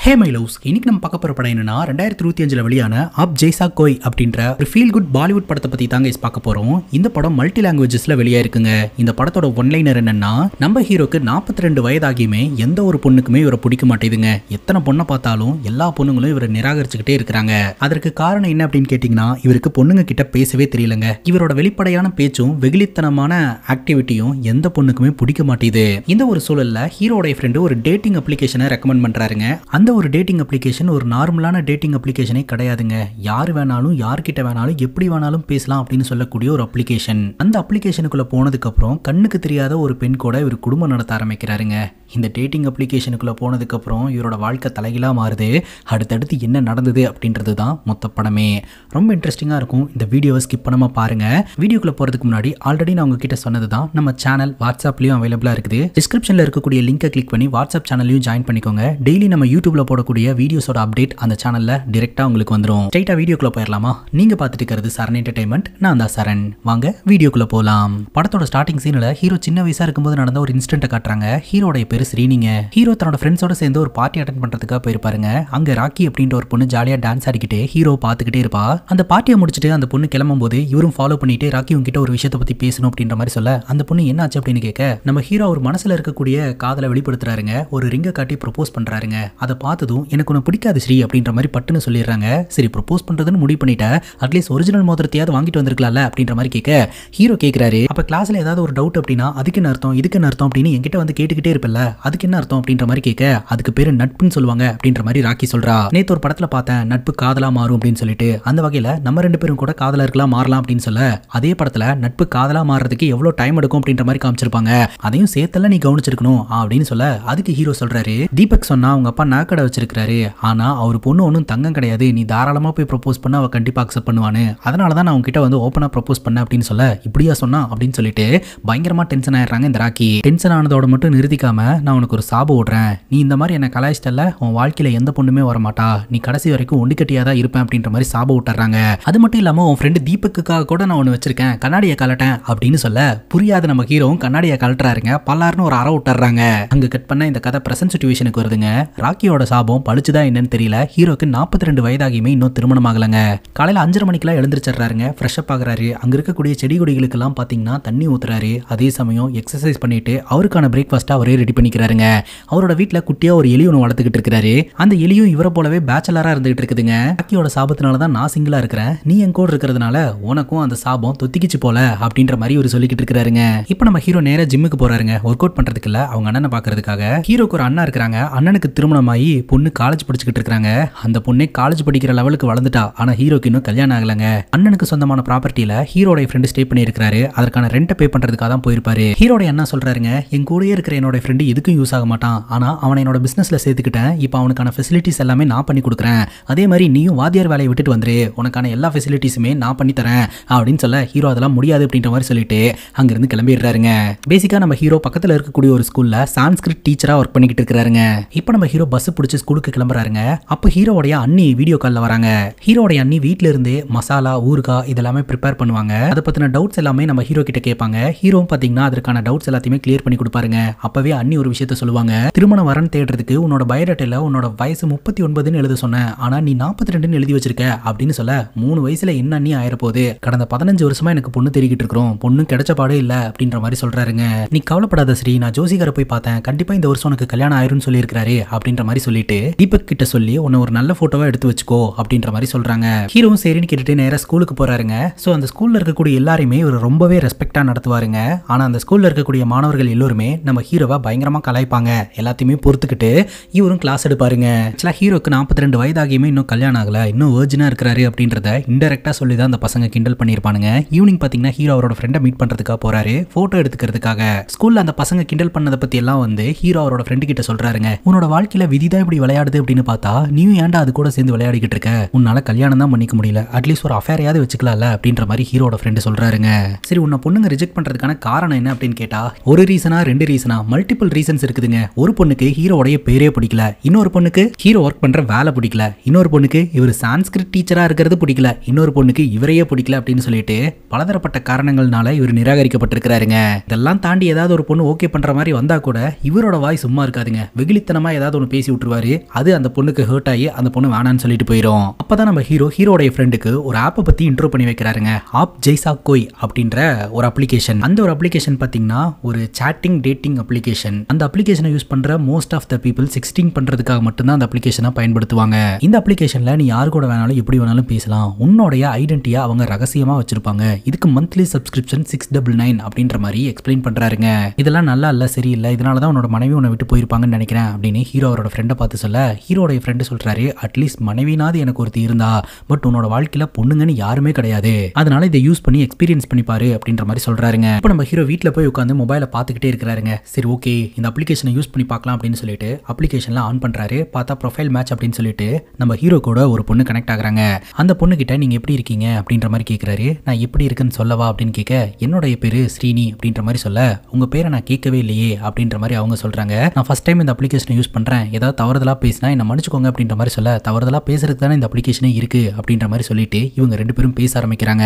Hey my loves, இன்னைக்கு நம்ம பார்க்க போற படம் என்னன்னா 2025 வெளியான அப் ஜெய்சா கோய் அப்படின்ற ஒரு ஃபீல் குட் பாலிவுட் படத்தை பத்தி தாங்க பார்க்க போறோம். இந்த படம் மல்டி லாங்குவேஜஸ்ல வெளியாயிருக்குங்க. இந்த படத்தோட ஒன்லைனர் என்னன்னா, நம்ம ஹீரோக்கு 42 வயதாகியுமே எந்த ஒரு பொண்ணுக்குமே இவரை பிடிக்க மாட்டேதுங்க. எத்தனை பொண்ணை பார்த்தாலும் எல்லா பொண்ணுங்களும் இவரை நிராகரிச்சுக்கிட்டே இருக்கிறாங்க. அதற்கு காரணம் என்ன அப்படின்னு கேட்டீங்கன்னா, இவருக்கு பொண்ணுங்க கிட்ட பேசவே தெரியலங்க. இவரோட வெளிப்படையான பேச்சும் வெகுளித்தனமான ஆக்டிவிட்டியும் எந்த பொண்ணுக்குமே பிடிக்க மாட்டேது. இந்த ஒரு சூழல்ல ஹீரோட ஃப்ரெண்டு ஒரு டேட்டிங் அப்ளிகேஷனை ரெக்கமெண்ட் பண்றாருங்க. அந்த ஒரு டேட்டிங் அப்ளிகேஷன் ஒரு நார்மலான டேட்டிங் அப்ளிகேஷனே கிடையாதுங்க. யார் வேணாலும் யார்கிட்ட வேணாலும் எப்படி வேணாலும் பேசலாம் அப்படின்னு சொல்லக்கூடிய ஒரு அப்ளிகேஷன். அந்த அப்ளிகேஷனுக்குள்ள போனதுக்கு அப்புறம் கண்ணுக்கு தெரியாத ஒரு பெண் கூட இவர் குடும்பம் நடத்த ஆரம்பிக்கிறாருங்க. இந்த டேட்டிங் அப்ளிகேஷனுக்குள்ள போனதுக்கு அப்புறம் இவரோட வாழ்க்கை தலைகீழா மாறுது. அடுத்தடுத்து என்ன நடந்தது அப்படின்றது தான் மொத்த படமே. ரொம்ப இன்ட்ரெஸ்டிங்கா இருக்கும். இந்த வீடியோவை ஸ்கிப் பண்ணாம பாருங்க. வீடியோக்குள்ள போறதுக்கு முன்னாடி ஆல்ரெடி நான் உங்ககிட்ட சொன்னதுதான், நம்ம சேனல் வாட்ஸ்அப்லயும் அவைலபிளா இருக்குது. டிஸ்கிரிப்ஷன்ல இருக்கக்கூடிய லிங்கை கிளிக் பண்ணி வாட்ஸ்அப் சேனலையும் ஜாயின் பண்ணிக்கோங்க. டெய்லி நம்ம யூடியூப்ல போடக்கூடிய வீடியோஸோட அப்டேட் அந்த சேனல்ல டைரக்டா உங்களுக்கு வந்துரும். ஸ்ட்ரைட்டா வீடியோக்குள்ள போயிடலாமா? நீங்க பார்த்துட்டு இருக்கிறது சரண் என்டர்டைன்மெண்ட். நான் தான் சரண். வாங்க வீடியோக்குள்ள போலாம். படத்தோட ஸ்டார்டிங் சீன்ல ஹீரோ சின்ன வயசா இருக்கும்போது நடந்த ஒரு இன்சிடென்ட் காட்டுறாங்க. ஹீரோட பேரு ஸ்ரீனிங்க. ஹீரோ தன்னோட ஃப்ரெண்ட்ஸோட சேர்ந்து ஒரு பார்ட்டி அட்டென்ட் பண்றதுக்காக போயிருப்பாருங்க. அங்க ராக்கி அப்படின்ற ஒரு பொண்ணு ஜாலியா டான்ஸ் ஆடிக்கிட்டே ஹீரோ பாத்துக்கிட்டே இருப்பா. அந்த பார்ட்டியை முடிச்சுட்டு அந்த பொண்ணு கிளம்பும் போது இவரும் ஃபாலோ பண்ணிட்டு ராக்கி உங்ககிட்ட ஒரு விஷயத்தை பத்தி பேசணும் அப்படின்ற மாதிரி சொல்ல, அந்த பொண்ணு என்ன ஆச்சு அப்படின்னு கேட்க, நம்ம ஹீரோ ஒரு மனசுல இருக்கக்கூடிய காதலை வெளிப்படுத்துறாருங்க. ஒரு ரிங்கை காட்டி ப்ரொபோஸ் பண்றாருங்க. அதை பார்த்ததும் எனக்கு உன்னை பிடிக்காது ஸ்ரீ அப்படின்ற மாதிரி பட்டுன்னு சொல்லிடுறாங்க. சரி, ப்ரொபோஸ் பண்றதுன்னு முடிவு பண்ணிட்ட, அட்லீஸ்ட் ஒரிஜினல் மோதிரத்தையாவது வாங்கிட்டு வந்திருக்கலாம்ல அப்படின்ற மாதிரி கேட்க, ஹீரோ கேட்கிறாரு, அப்ப கிளாஸ்ல ஏதாவது ஒரு டவுட் அப்படின்னா அதுக்கு என்ன அர்த்தம், இதுக்கு என்ன அர்த்தம் அப்படின்னு என்கிட்ட வந்து கேட்டுக்கிட்டே இருப்பல, அதுக்கு என்ன அர்த்தம் அப்படின்ற மாதிரி கேட்க, அதுக்கு பேரு நட்புன்னு சொல்லுவாங்க அப்படின்ற மாதிரி ராக்கி சொல்றா. நேத்து ஒரு படத்துல பார்த்தேன், நட்பு காதலா மாறும் அப்படின்னு சொல்லிட்டு. அந்த வகையில நம்ம ரெண்டு பேரும் கூட காதலா இருக்கலாம், மாறலாம் அப்படின்னு சொல்ல, அதே படத்துல நட்பு காதலா மாறதுக்கு எவ்வளவு டைம் எடுக்கும் அப்படின்ற மாதிரி காமிச்சிருப்பாங்க. அதையும் சேர்த்தல நீ கவனிச்சிருக்கணும் அப்படின்னு சொல்ல, அதுக்கு ஹீரோ சொல்றாரு, தீபக் சொன்னா அவங்க அப்பா நாக்கடை வச்சிருக்காரு, ஆனா அவர் பொண்ணு ஒன்றும் தங்கம் கிடையாது, நீ தாராளமா போய் ப்ரொபோஸ் பண்ண அவ கண்டிப்பா அக்செப்ட் பண்ணுவானு, அதனாலதான் நான் உங்ககிட்ட வந்து ஓப்பனா ப்ரொபோஸ் பண்ண அப்படின்னு சொல்ல, இப்படியா சொன்னா அப்படின்னு சொல்லிட்டு பயங்கரமா டென்ஷன் ஆயிடுறாங்க இந்த ராக்கி. டென்ஷன் ஆனதோட மட்டும் நிறுத்திக்காம, நான் உனக்கு ஒரு சாபம் விடுறேன், நீ இந்த மாதிரி என்ன கலாய்ச்சிட்டல, உன் வாழ்க்கையில எந்த பொண்ணுமே வரமாட்டா, நீ கடைசி வரைக்கும் ஒண்டிக்கட்டியா தான் இருப்பேன் அப்படின்ற மாதிரி சாபம் விட்டுறாங்க. அது மட்டும் இல்லாம உன் ஃப்ரெண்டு தீபக்குக்காக கூட நான் ஒன்று வச்சிருக்கேன், கண்ணாடியை கலட்டேன் அப்படின்னு சொல்ல, புரியாத நம்ம ஹீரோவும் கண்ணாடியை கலட்டுறாருங்க. பல்லாருன்னு ஒரு அற விட்டுறாங்க. அங்க கட் பண்ண இந்த கதை பிரசன்ட் சிச்சுவேஷனுக்கு வருதுங்க. ராக்கியோட சாபம் பழிச்சுதான் என்னன்னு தெரியல. ஹீரோக்கு 42 வயதாகியுமே இன்னும் திருமணம் ஆகலங்க. காலையில 5:30 மணிக்கெல்லாம் எழுந்திருச்சிடுறாருங்க. ஃப்ரெஷ் அப் ஆகுறாரு. அங்க இருக்கக்கூடிய செடி கொடிகளுக்கு எல்லாம் பாத்தீங்கன்னா தண்ணி ஊத்துறாரு. அதே சமயம் எக்ஸசைஸ் பண்ணிட்டு அவருக்கான பிரேக்ஃபாஸ்ட் அவரே ரெடி பண்ணிக்கிறாருங்க. அவரோட வீட்டுல குட்டியா ஒரு எலி ஒன்று வளர்த்துக்கிட்டு இருக்காரு. அந்த எலியும் இவரை போலவே பேச்சலரா இருந்துகிட்டு இருக்குதுங்க. ராக்கியோட சாபத்தினாலதான் நான் சிங்கிளா இருக்கிறேன், நீ என் கூட இருக்கிறதுனால உனக்கும் அந்த சாபம் தொத்திக்கிச்சு போல அப்படின்ற மாதிரி ஒரு சொல்லிக்கிட்டு இருக்கிறாருங்க. இப்போ நம்ம ஹீரோ நேரா ஜிம்முக்கு போறாருங்க. ஒர்க் அவுட் பண்றதுக்கு இல்ல, அவங்க அண்ணனை பாக்குறதுக்காக. ஹீரோக்கு ஒரு அண்ணா இருக்கிறாங்க. அண்ணனுக்கு திருமணமாயி பொண்ணு காலேஜ் படிச்சுக்கிட்டு இருக்காங்க. அந்த பொண்ணே காலேஜ் படிக்கிற லெவலுக்கு வளர்ந்துட்டா. ஆனா ஹீரோக்கு இன்னும் கல்யாணம் ஆகலங்க. அண்ணனுக்கு சொந்தமான ப்ராப்பர்ட்டியில ஹீரோட ஃப்ரெண்ட் ஸ்டே பண்ணி இருக்காரு. அதற்கான ரெண்ட் பே பண்றதுக்காக தான் போயிருப்பாரு. ஹீரோட அண்ணா சொல்றாருங்க, என் கூடயே இருக்கிற என்னோட ஃப்ரெண்ட் எதுக்கும் யூஸ் ஆக மாட்டான், ஆனா அவனை என்னோட பிசினஸ்ல சேர்த்துக்கிட்டேன், இப்போ அவனுக்கான ஃபெசிலிட்டிஸ் எல்லாமே நான் பண்ணி கொடுக்குறேன், அதே மாதிரி நீயும் வாத்தியார் வேலையை விட்டுட்டு வந்துரு, உனக்கான எல்லா ஃபெசிலிட்டிஸுமே நான் பண்ணி தரேன் அப்படின்னு சொல்ல, ஹீரோ அதெல்லாம் முடியாது அப்படின்ற மாதிரி சொல்லிட்டு அங்கிருந்து கிளம்பிடுறாருங்க. பேசிக்கா நம்ம ஹீரோ பக்கத்துல இருக்கக்கூடிய ஒரு ஸ்கூல்ல சான்ஸ்கிரிட் டீச்சரா ஒர்க் பண்ணிக்கிட்டு இருக்காருங்க. இப்போ நம்ம ஹீரோ பஸ் பிடிச்சி ஸ்கூலுக்கு கிளம்புறாருங்க. அப்போ ஹீரோடைய அண்ணி வீடியோ கால்ல வராங்க. ஹீரோடைய அண்ணி வீட்ல இருந்து மசாலா ஊறுகாய் இதெல்லாமே ப்ரிப்பேர் பண்ணுவாங்க. அதை பத்தின டவுட்ஸ் எல்லாமே நம்ம ஹீரோ கிட்ட கேட்பாங்க. ஹீரோ பாத்தீங்கன்னா அதற்கான டவுட்ஸ் எல்லாத்தையுமே கிளியர் பண்ணி கொடுப்பாருங்க. அப்பவே அண்ணி ஒரு விஷயத்த சொல்லுவாங்க, திருமண வரன் தேடுறதுக்கு உன்னோட பயோடேட்டால உன்னோட வயசு 39ன்னு எழுத சொன்னேன், ஆனா நீ 42ன்னு எழுதி வச்சிருக்க அப்படின்னு சொல்ல, 3 வயசுல என்ன அண்ணி ஆயிர போகுது, கடந்த 15 வருஷமா எனக்கு பொண்ணு தேடிக்கிட்டு இருக்கிறோம், பொண்ணு கிடைச்ச பாடே இல்ல அப்படின்ற மாதிரி சொல்றாருங்க. நீ கவலைப்படாத ஸ்ரீ, நான் ஜோசிகார போய் பார்த்தேன், கண்டிப்பா இந்த வருஷம் உனக்கு கல்யாணம் ஆயிரும்னு சொல்லியிருக்காரு அப்படின்ற மாதிரி சொல்லிட்டு தீபக் கிட்ட சொல்லி உன்னை ஒரு நல்ல போட்டோவா எடுத்து வச்சுக்கோ அப்படின்ற மாதிரி சொல்றாங்க. ஹீரோவும் சரின்னு கேட்டுட்டு நேரா ஸ்கூலுக்கு போறாருங்க. சோ அந்த ஸ்கூல்ல இருக்கக்கூடிய எல்லாருமே இவர் ரொம்பவே ரெஸ்பெக்டா நடத்துவாருங்க. ஆனா அந்த ஸ்கூல்ல இருக்கக்கூடிய மாணவர்கள் எல்லாருமே நம்ம ஹீரோவை பயங்கரமா கலாய்ப்பாங்க. எல்லாத்தையுமே பொறுத்துக்கிட்டு இவரும் கிளாஸ் எடுப்பாருங்க. ஆக்சுவலா ஹீரோக்கு 42 வயதாகியுமே இன்னும் கல்யாணம் ஆகல, இன்னும் வெர்ஜினா இருக்கிறாரு அப்படின்றத இன்டெரக்டா சொல்லி தான் அந்த பசங்க கிண்டல் பண்ணிருப்பானுங்க. ஈவினிங் பாத்தீங்கன்னா ஹீரோ அவரோட ஃப்ரெண்டை மீட் பண்றதுக்காக போறாரு, போட்டோ எடுத்துக்கிறதுக்காக. ஸ்கூல்ல அந்த பசங்க கிண்டல் பண்ணதை பத்தி எல்லாம் வந்து ஹீரோ அவரோட ஃப்ரெண்டு கிட்ட சொல்றாருங்க, உன்னோட வாழ்க்கையில விதிதான் இப்படி விளையாடுது அப்படின்னு பார்த்தா நீயும் ஏன்டா அது கூட சேர்ந்து விளையாடிக்கிட்டு இருக்க, உன்னால கல்யாணம் தான் பண்ணிக்க முடியல, அட்லீஸ்ட் ஒரு அஃபேரையாவது வச்சுக்கலாம்ல அப்படின்ற மாதிரி ஹீரோட ஃப்ரெண்டு சொல்றாருங்க. சரி, உன்னை பொண்ணுங்க ரிஜெக்ட் பண்றதுக்கான காரணம் என்ன அப்படின்னு கேட்டா, ஒரு ரீசனா 2 ரீசனா மல்டிபிள் ரீசன்ஸ் இருக்குதுங்க. ஒரு பொண்ணுக்கு ஹீரோடைய பேரே பிடிக்கல, இன்னொரு பொண்ணுக்கு ஹீரோ ஒர்க் பண்ற வேலை பிடிக்கல, இன்னொரு பொண்ணுக்கு இவர் சான்ஸ்கிரிட் டீச்சரா இருக்கிறது பிடிக்கல, இன்னொரு பொண்ணுக்கு இவரையே பிடிக்கல அப்படின்னு சொல்லிட்டு பலதரப்பட்ட காரணங்கள்னால இவர் நிராகரிக்கப்பட்டிருக்கிறாருங்க. இதெல்லாம் தாண்டி ஏதாவது ஒரு பொண்ணு ஓகே பண்ற மாதிரி வந்தா கூட இவரோட வாய் சும்மா இருக்காதுங்க. வெகுளித்தனமா ஏதாவது ஒன்று பேசி விட்டுருவாரு. சொல்லுவாரு. அது அந்த பொண்ணுக்கு ஹர்ட் ஆகி அந்த பொண்ணு வேணான்னு சொல்லிட்டு போயிடும். அப்பதான் நம்ம ஹீரோடைய ஃப்ரெண்டுக்கு ஒரு ஆப்பை பத்தி இன்ட்ரோ பண்ணி வைக்கிறாருங்க. ஆப் ஜெய்சா கோய் அப்படின்ற ஒரு அப்ளிகேஷன். அந்த ஒரு அப்ளிகேஷன் பாத்தீங்கன்னா ஒரு சாட்டிங் டேட்டிங் அப்ளிகேஷன். அந்த அப்ளிகேஷனை யூஸ் பண்ற most of the people sexting பண்றதுக்காக மட்டும்தான் அந்த அப்ளிகேஷனை பயன்படுத்துவாங்க. இந்த அப்ளிகேஷன்ல நீ யாரு கூட வேணாலும் எப்படி வேணாலும் பேசலாம். உன்னோடைய ஐடென்டிட்டியை அவங்க ரகசியமா வச்சிருப்பாங்க. இதுக்கு மந்த்லி சப்ஸ்கிரிப்ஷன் 699 அப்படின்ற மாதிரி எக்ஸ்பிளைன் பண்றாருங்க. இதெல்லாம் நல்லா இல்ல, சரியில்லை, இதனாலதான் உன்னோட மனைவி உன்னை விட்டு போயிருப்பாங்கன்னு நினைக்கிறேன் அப்படின்னு ஹீரோ அவரோட ஃப்ரெண்டை பார்த்து சொல்ல, ஹீரோடைய ஃப்ரெண்டு சொல்றாரு, அட்லீஸ்ட் மனைவினாவது எனக்கு ஒருத்தி இருந்தா, பட் உன்னோட வாழ்க்கையில பொண்ணுங்கன்னு யாருமே கிடையாது, அதனால இதை யூஸ் பண்ணி எக்ஸ்பீரியன்ஸ் பண்ணி பாரு அப்படின்ற மாதிரி சொல்றாருங்க. இப்போ நம்ம ஹீரோ வீட்டுல போய் உட்காந்து மொபைலை பார்த்துக்கிட்டே இருக்கிறாருங்க. சரி ஓகே, இந்த அப்ளிகேஷனை யூஸ் பண்ணி பார்க்கலாம் அப்படின்னு சொல்லிட்டு அப்ளிகேஷன்ல ஆன் பண்றாரு. பார்த்தா ப்ரொஃபைல் மேட்ச் அப்படின்னு சொல்லிட்டு நம்ம ஹீரோ கூட ஒரு பொண்ணு கனெக்ட் ஆகுறாங்க. அந்த பொண்ணு கிட்ட நீங்க எப்படி இருக்கீங்க அப்படின்ற மாதிரி கேட்கிறாரு. நான் எப்படி இருக்குன்னு சொல்லவா அப்படின்னு கேட்க, என்னுடைய பேரு ஸ்ரீனி அப்படின்ற மாதிரி சொல்ல, உங்க பேரை நான் கேட்கவே இல்லையே அப்படின்ற மாதிரி அவங்க சொல்றாங்க. நான் ஃபர்ஸ்ட் டைம் இந்த அப்ளிகேஷனை யூஸ் பண்றேன், ஏதாவது தவறுதலா பேசினா என்ன மன்னிச்சுக்கோங்க அப்படின்ற மாதிரி சொல்ல, தவறுதலா பேசுறதுக்கு தானே இந்த அப்ளிகேஷனே இருக்கு அப்படின்ற மாதிரி சொல்லிட்டு இவங்க ரெண்டு பேரும் பேச ஆரம்பிக்கிறாங்க.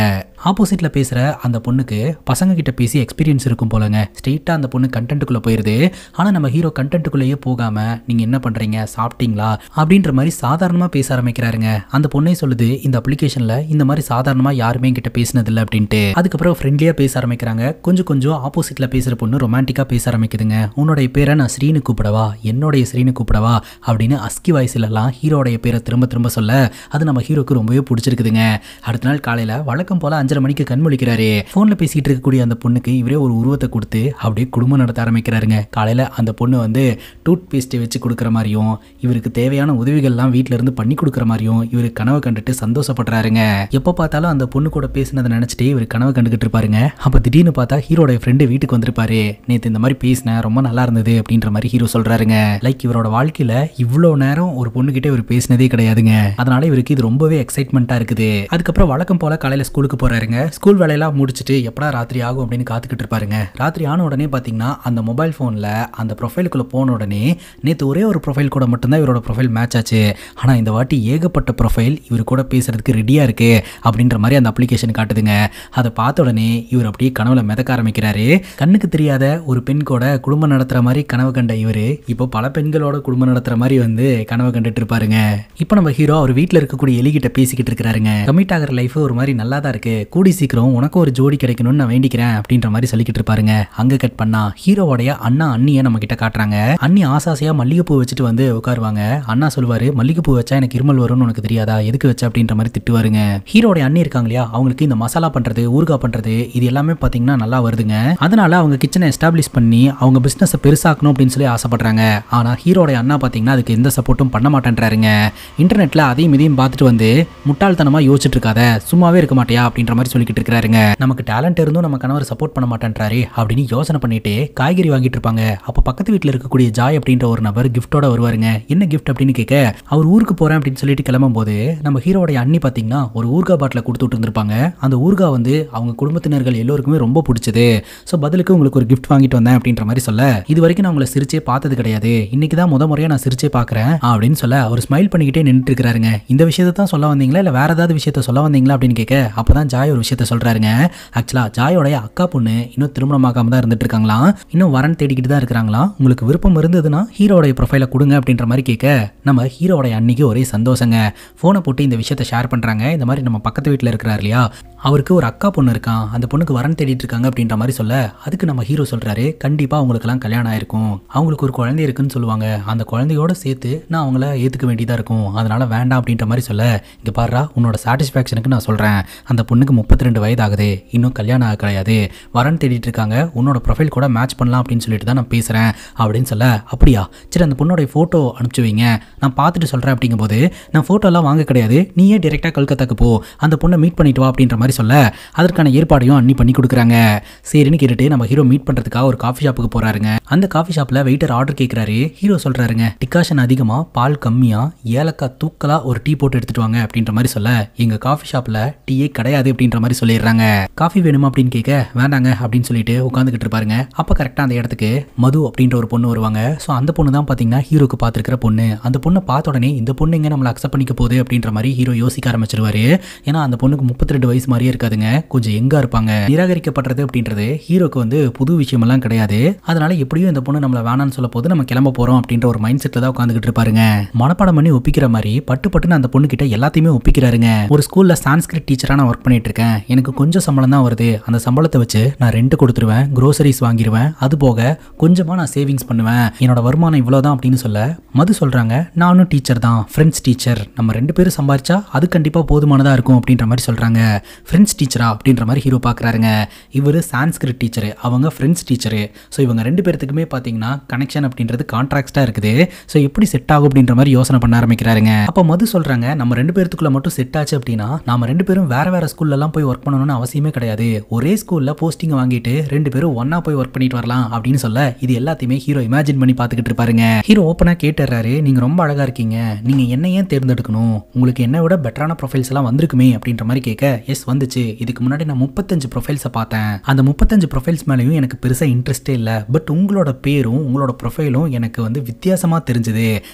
ஆப்போசிட்ல பேசுற அந்த பொண்ணுக்கு பசங்க கிட்ட பேசி எக்ஸ்பீரியன்ஸ் இருக்கும் போலங்க. ஸ்ட்ரெயிட்டா அந்த பொண்ணு கண்டென்ட்டுக்குள்ள போயிருது. ஆனா நம்ம ஹீரோ கண்டென்ட்டுக்குள்ளேயே போகாம, நீங்க என்ன பண்றீங்க, சாப்பிட்டீங்களா அப்படின்ற மாதிரி சாதாரணமா பேச ஆரம்பிக்கிறாருங்க. அந்த பொண்ணே சொல்லுது, இந்த அப்ளிகேஷன்ல இந்த மாதிரி சாதாரணமா யாருமே கிட்ட பேசினது இல்லை அப்படின்ட்டு. அதுக்கப்புறம் ஃப்ரெண்ட்லியா பேச ஆரம்பிக்கிறாங்க. கொஞ்சம் கொஞ்சம் ஆப்போசிட்ல பேசுற பொண்ணு ரொமான்டிக்கா பேச ஆரம்பிக்குதுங்க. உன்னுடைய பேரை நான் ஸ்ரீனு கூப்பிடவா, என்னுடைய ஸ்ரீனு கூப்பிடவா அப்படின்னு அஸ்கி வாய்ஸ்ல எல்லாம் ஹீரோடைய பேரை திரும்ப திரும்ப சொல்ல, அது நம்ம ஹீரோக்கு ரொம்பவே பிடிச்சிருக்குதுங்க. அடுத்த நாள் காலையில வழக்கம் போல 5:30 மணிக்கு கண் முழிக்கிறாரு. போன்ல பேசிட்டு இருக்கக்கூடிய அந்த பொண்ணுக்கு இவரே ஒரு உருவத்தை கொடுத்து அப்படியே குடும்பம் நடத்த ஆரம்பிக்கிறாருங்க. காலையில அந்த பொண்ணு வந்து டூத் பேஸ்ட்டை வச்சு கொடுக்குற மாதிரியும், இவருக்கு தேவையான உதவிகள்லாம் வீட்டுல இருந்து பண்ணி கொடுக்குற மாதிரியும் இவரு கனவு கண்டுட்டு சந்தோஷப்படுறாருங்க. எப்ப பார்த்தாலும் அந்த பொண்ணு கூட பேசினதை நினைச்சிட்டு இவர் கனவு கண்டுகிட்டு இருப்பாருங்க. அப்ப திடீர்னு பார்த்தா ஹீரோடைய ஃப்ரெண்டு வீட்டுக்கு வந்திருப்பாரு. நேத்து இந்த மாதிரி பேசினேன், ரொம்ப நல்லா இருந்தது அப்படின்ற மாதிரி ஹீரோ சொல்றாருங்க. லைக் இவரோட வாழ்க்கையில இவ்வளோ நேரம் ஒரு பொண்ணு கிட்ட இவர் பேசினதே கிடையாதுங்க. அதனால இவருக்கு இது ரொம்பவே எக்ஸைட்மெண்டா இருக்குது. அதுக்கப்புறம் வழக்கம் போல காலையில ஸ்கூலுக்கு போறாருங்க. ஸ்கூல் வேலையெல்லாம் முடிச்சுட்டு எப்படா ராத்திரி ஆகும் அப்படின்னு காத்துக்கிட்டு இருப்பாருங்க. ராத்திரி ஆன உடனே பாத்தீங்கன்னா அந்த மொபைல் போன்ல அந்த ப்ரொஃபைலுக்குள்ள போன உடனே நேத்து ஒரே ஒரு ப்ரொஃபைல் கூட மட்டும்தான் இவரோட ப்ரொஃபைல் மேட்ச் ஆச்சு. ஆனா இந்த வாட்டி ஏகப்பட்ட ப்ரொஃபைல் இவர் கூட பேசுறதுக்கு ரெடியா இருக்கு அப்படின்ற மாதிரி அந்த அப்ளிகேஷன் காட்டுதுங்க. அதை பார்த்த உடனே இவர் அப்படியே கனவுல மிதக்க ஆரம்பிக்கிறாரு. கண்ணுக்கு தெரியாத ஒரு பெண் கூட குடும்பம் நடத்துற மாதிரி கனவு கண்ட இவரு இப்போ பல பெண்களோட குடும்பம் நடத்துற மாதிரி வந்து கனவு கண்டுட்டு இருப்பாருங்க. இப்போ நம்ம ஹீரோ அவர் வீட்டுல இருக்கக்கூடிய எலிகிட்ட பேசிக்கிட்டு இருக்காருங்க. கமிட் ஆகிற லைஃப் ஒரு மாதிரி நல்லா தான் இருக்கு, கூடி சீக்கிரம் உனக்கு ஒரு ஜோடி கிடைக்கணும்னு நான் வேண்டிக்கிறேன் அப்படின்ற மாதிரி சொல்லிக்கிட்டு இருப்பாருங்க. அங்க கட் பண்ணா ஹீரோவோடைய அண்ணா அண்ணியை நம்ம கிட்ட காட்டுறாங்க. அண்ணி ஆசாசையா மல்லிகைப்பூ வச்சுட்டு வந்து உட்காருவாங்க. அண்ணா சொல்லுவாரு, மல்லிகைப்பூ வச்சா எனக்கு இருமல் வரும்னு உனக்கு தெரியாதா, எதுக்கு வச்ச அப்படின்ற மாதிரி திட்டுவாருங்க. ஹீரோடைய அண்ணி இருக்காங்க இல்லையா, அவங்களுக்கு இந்த மசாலா பண்றது, ஊறுகாய் பண்றது இது எல்லாமே பாத்தீங்கன்னா நல்லா வருதுங்க. அதனால அவங்க கிச்சனை எஸ்டாப்ளிஷ் பண்ணி அவங்க பிசினஸ் பெருசாக்கணும் அப்படின்னு சொல்லி ஆசைப்படுறாங்க. ஆனா ஹீரோடைய அண்ணா பாத்தீங்கன்னா அதுக்கு எந்த சப்போர்ட்டும் பண்ண மாட்டேன்றாருங்க. இன்டர்நெட்ல அதையும் இதையும் பார்த்துட்டு வந்து முட்டாள்தனமா யோசிச்சுட்டு இருக்காத, சும்மாவே இருக்க மாட்டியா அப்படின்ற மாதிரி சொல்லிக்கிட்டு இருக்காருங்க. நமக்கு டேலண்ட் இருந்தும் நம்ம கணவர் சப்போர்ட் பண்ண மாட்டேன்றாரு அப்படின்னு யோசனை பண்ணிட்டு காய்கறி வாங்கிட்டு இருப்பாங்க. அப்ப பக்கத்து வீட்டுல இருக்கக்கூடிய ஜாய் அப்படின்ற ஒரு நபர் கிஃப்டோட வருவாருங்க. என்ன கிஃப்ட் அப்படின்னு கேட்க, அவர் ஊருக்கு போறேன் அப்படின்னு சொல்லிட்டு கிளம்பும் போது நம்ம ஹீரோடைய அண்ணி பாத்தீங்கன்னா ஒரு ஊர்கா பாட்டில கொடுத்துட்டு இருந்திருப்பாங்க. அந்த ஊர்கா வந்து அவங்க குடும்பத்தினர்கள் எல்லோருக்குமே ரொம்ப பிடிச்சது. ஸோ பதிலுக்கு உங்களுக்கு ஒரு கிஃப்ட் வாங்கிட்டு வந்தேன் அப்படின்ற மாதிரி சொல்ல, இது வரைக்கும் நான் உங்களை சிரிச்சே பார்த்தது கிடையாது, இன்னைக்கு தான் முறையா நான் சிரிச்சே பார்க்கறேன் அப்படின்னு சொல்ல, அவர் ஸ்மைல் பண்ணிக்கிட்டே நின்றுட்டு இருக்காருங்க. இந்த விஷயத்தை தான் சொல்ல வந்தீங்களா இல்ல வேற ஏதாவது விஷயத்த சொல்ல வந்தீங்களா அப்படின்னு கேட்க, அப்பதான் ஜாய் ஒரு விஷயத்த சொல்றாருங்க. ஆக்சுவலா ஜாயோடைய அக்கா பொண்ணு இன்னும் திருமணமாகாம தான் இருந்துட்டு இருக்காங்களாம். இன்னும் வரன் தேடிக்கிட்டு தான் இருக்கிறாங்களாம். உங்களுக்கு விருப்பம் இருந்ததுன்னா ஹீரோடைய ப்ரொஃபைலை கொடுங்க அப்படின்ற மாதிரி கேட்க, நம்ம ஹீரோடைய அன்னைக்கு ஒரே சந்தோஷங்க. போனை போட்டு இந்த விஷயத்த ஷேர் பண்றாங்க. இந்த மாதிரி நம்ம பக்கத்து வீட்டில் இருக்கிறார் இல்லையா, அவருக்கு ஒரு அக்கா பொண்ணு இருக்கான், அந்த பொண்ணுக்கு வரன் தேடிட்டு இருக்காங்க அப்படின்ற மாதிரி சொல்ல, அதுக்கு நம்ம ஹீரோ சொல்றாரு, கண்டிப்பா அவங்களுக்குலாம் கல்யாணம் ஆயிருக்கும், அவங்களுக்கு ஒரு குழந்தை இருக்குன்னு சொல்லுவாங்க, அந்த குழந்தையோட சேர்த்து நான் அவங்கள ஏத்துக்க வேண்டியதா இருக்கும், அதனால வேண்டாம் அப்படின்ற மாதிரி சொல்ல, இங்க பாருடா உன்னோட சாட்டிஸ்ஃபேக்ஷனுக்கு நான் சொல்றேன், அந்த பொண்ணுக்கு 32 வயது ஆகுது, இன்னும் கல்யாணம் ஆக கிடையாது, வரன் தேடிட்டு இருக்காங்க, உன்னோட ப்ரொஃபைல் கூட மேட்ச் பண்ணலாம் அப்படின்னு சொல்லிட்டு தான் நான் பேசுறேன் அப்படின்னு சொல்ல, அப்படியா சரி அந்த பொண்ணோட போட்டோ அனுப்பிச்சு வைங்க, நான் பார்த்துட்டு சொல்றேன் அப்படிங்கும் போது, நான் போட்டோ எல்லாம் வாங்க கிடையாது, நீயே டைரக்டா கல்கத்தாக்கு போ, அந்த பொண்ணை மீட் பண்ணிட்டு வா அப்படின்ற மாதிரி சொல்ல, அதற்கான ஏற்பாடையும் அண்ணி பண்ணி கொடுக்குறாங்க. சரின்னு கேட்டுட்டு நம்ம ஹீரோ மீட் பண்றதுக்காக ஒரு காஃபி ஷாப்புக்கு போறாருங்க. அந்த காஃபி ஷாப்ல வெயிட்டர் ஆர்டர் கேட்கிறாரு. ஹீரோ சொல்றாருங்க, டிகாஷன் அதிகமா, பால் கம்மியா, ஏலக்காய் தூக்கலா ஒரு டீ போட்டு எடுத்துட்டு வாங்க அப்படின்ற மாதிரி சொல்ல, எங்க காஃபி ஷாப்ல டீயே கிடையாது அப்படின்ற மாதிரி சொல்லிடுறாங்க. காஃபி வேணுமா அப்படின்னு கேட்க, வேண்டாங்க அப்படின்னு சொல்லிட்டு உட்காந்துக்கிட்டு இருப்பாருங்க. அப்ப கரெக்டா அந்த இடத்துக்கு மது அப்படின்ற ஒரு பொண்ணு வருவாங்க. ஸோ அந்த பொண்ணு தான் பாத்தீங்கன்னா ஹீரோக்கு பார்த்துருக்கிற பொண்ணு. அந்த பொண்ணை பார்த்த உடனே இந்த பொண்ணு எங்க நம்மளை அக்செப்ட் பண்ணிக்க போகுது அப்படின்ற மாதிரி ஹீரோ யோசிக்க ஆரம்பிச்சிருவாரு. ஏன்னா அந்த பொண்ணுக்கு 32 வயசு மாதிரியே இருக்காதுங்க, கொஞ்சம் எங்கா இருப்பாங்க. நிராகரிக்கப்படுறது அப்படின்றது ஹீரோக்கு வந்து புது விஷயம் எல்லாம் கிடையாது. அதனால எப்படியும் இந்த பொண்ணு நம்மள வேணான்னு சொல்ல போது நம்ம கிளம்ப போறோம் அப்படின்ற ஒரு மைண்ட் செட்ல சீட்ல தான் உட்காந்துக்கிட்டு இருப்பாருங்க. மனப்பாடம் பண்ணி ஒப்பிக்கிற மாதிரி பட்டு பட்டுன்னு அந்த பொண்ணு கிட்ட எல்லாத்தையுமே ஒப்பிக்கிறாருங்க. ஒரு ஸ்கூல்ல சான்ஸ்கிரிட் டீச்சரா நான் ஒர்க் பண்ணிட்டு இருக்கேன், எனக்கு கொஞ்சம் சம்பளம் தான் வருது, அந்த சம்பளத்தை வச்சு நான் ரெண்ட் கொடுத்துருவேன், க்ரோசரிஸ் வாங்கிடுவேன், அது போக கொஞ்சமா நான் சேவிங்ஸ் பண்ணுவேன், என்னோட வருமானம் இவ்வளவுதான் அப்படின்னு சொல்ல மது சொல்றாங்க, நானும் டீச்சர் தான், ஃப்ரெண்ட்ஸ் டீச்சர், நம்ம 2 பேரும் சம்பாரிச்சா அது கண்டிப்பா போதுமானதா இருக்கும் அப்படின்ற மாதிரி சொல்றாங்க. ஃப்ரெண்ட்ஸ் டீச்சரா அப்படின்ற மாதிரி ஹீரோ பாக்குறாருங்க. இவரு சான்ஸ்கிரிட் டீச்சர், அவங்க ஃப்ரெண்ட்ஸ் டீச்சர். ஸோ இவங்க 2 பேர்த்துக்குமே பாத்தீங்கன்னா கனெக்ஷன் அப்படின்றது கான்ட்ராக்டா இருக்குது. ஸோ எப்படி செட் ஆகும் அப்படின்ற மாதிரி யோசனை பண்ண ஆரம்பிக்கிறாருங்க. அப்ப மது சொல்றாங்க, நம்ம 2 பேர்த்துக்குள்ள மட்டும் செட் ஆச்சு அப்படின்னா நாம 2 பேரும் வேற வேற ஸ்கூல்ல எல்லாம் போய் ஒர்க் பண்ணணும்னு அவசியமே கிடையாது, ஒரே ஸ்கூல்ல போஸ்டிங் வாங்கிட்டு 2 பேரும் ஒன்னா போய் ஒர்க் பண்ணிட்டு வரலாம் அப்படின்னு சொல்ல இது எல்லாத்தையுமே ஹீரோ இமேஜின் பண்ணி பாத்துக்கிட்டு இருப்பாருங்க. ஹீரோ ஓப்பனா கேட்டுறாரு, நீங்க ரொம்ப அழகா இருக்கீங்க, நீங்க என்ன ஏன் தேர்ந்தெடுக்கணும், உங்களுக்கு என்ன விட பெட்டரான ப்ரொஃபைல்ஸ் எல்லாம் வந்திருக்குமே அப்படின்ற மாதிரி கேட்க, எஸ் வந்துச்சு, இதுக்கு முன்னாடி நான் 35 ப்ரொஃபைல்ஸை பார்த்தேன், அந்த 35 ப்ரொஃபைல்ஸ் மேலேயும் எனக்கு பெருசா இன்ட்ரெஸ்டே இல்லை, பட் உங்களோட பேரும் உங்களோட ப்ரொஃபைலும் எனக்கு வந்து வித்தியாசமா தெரிஞ்சுது,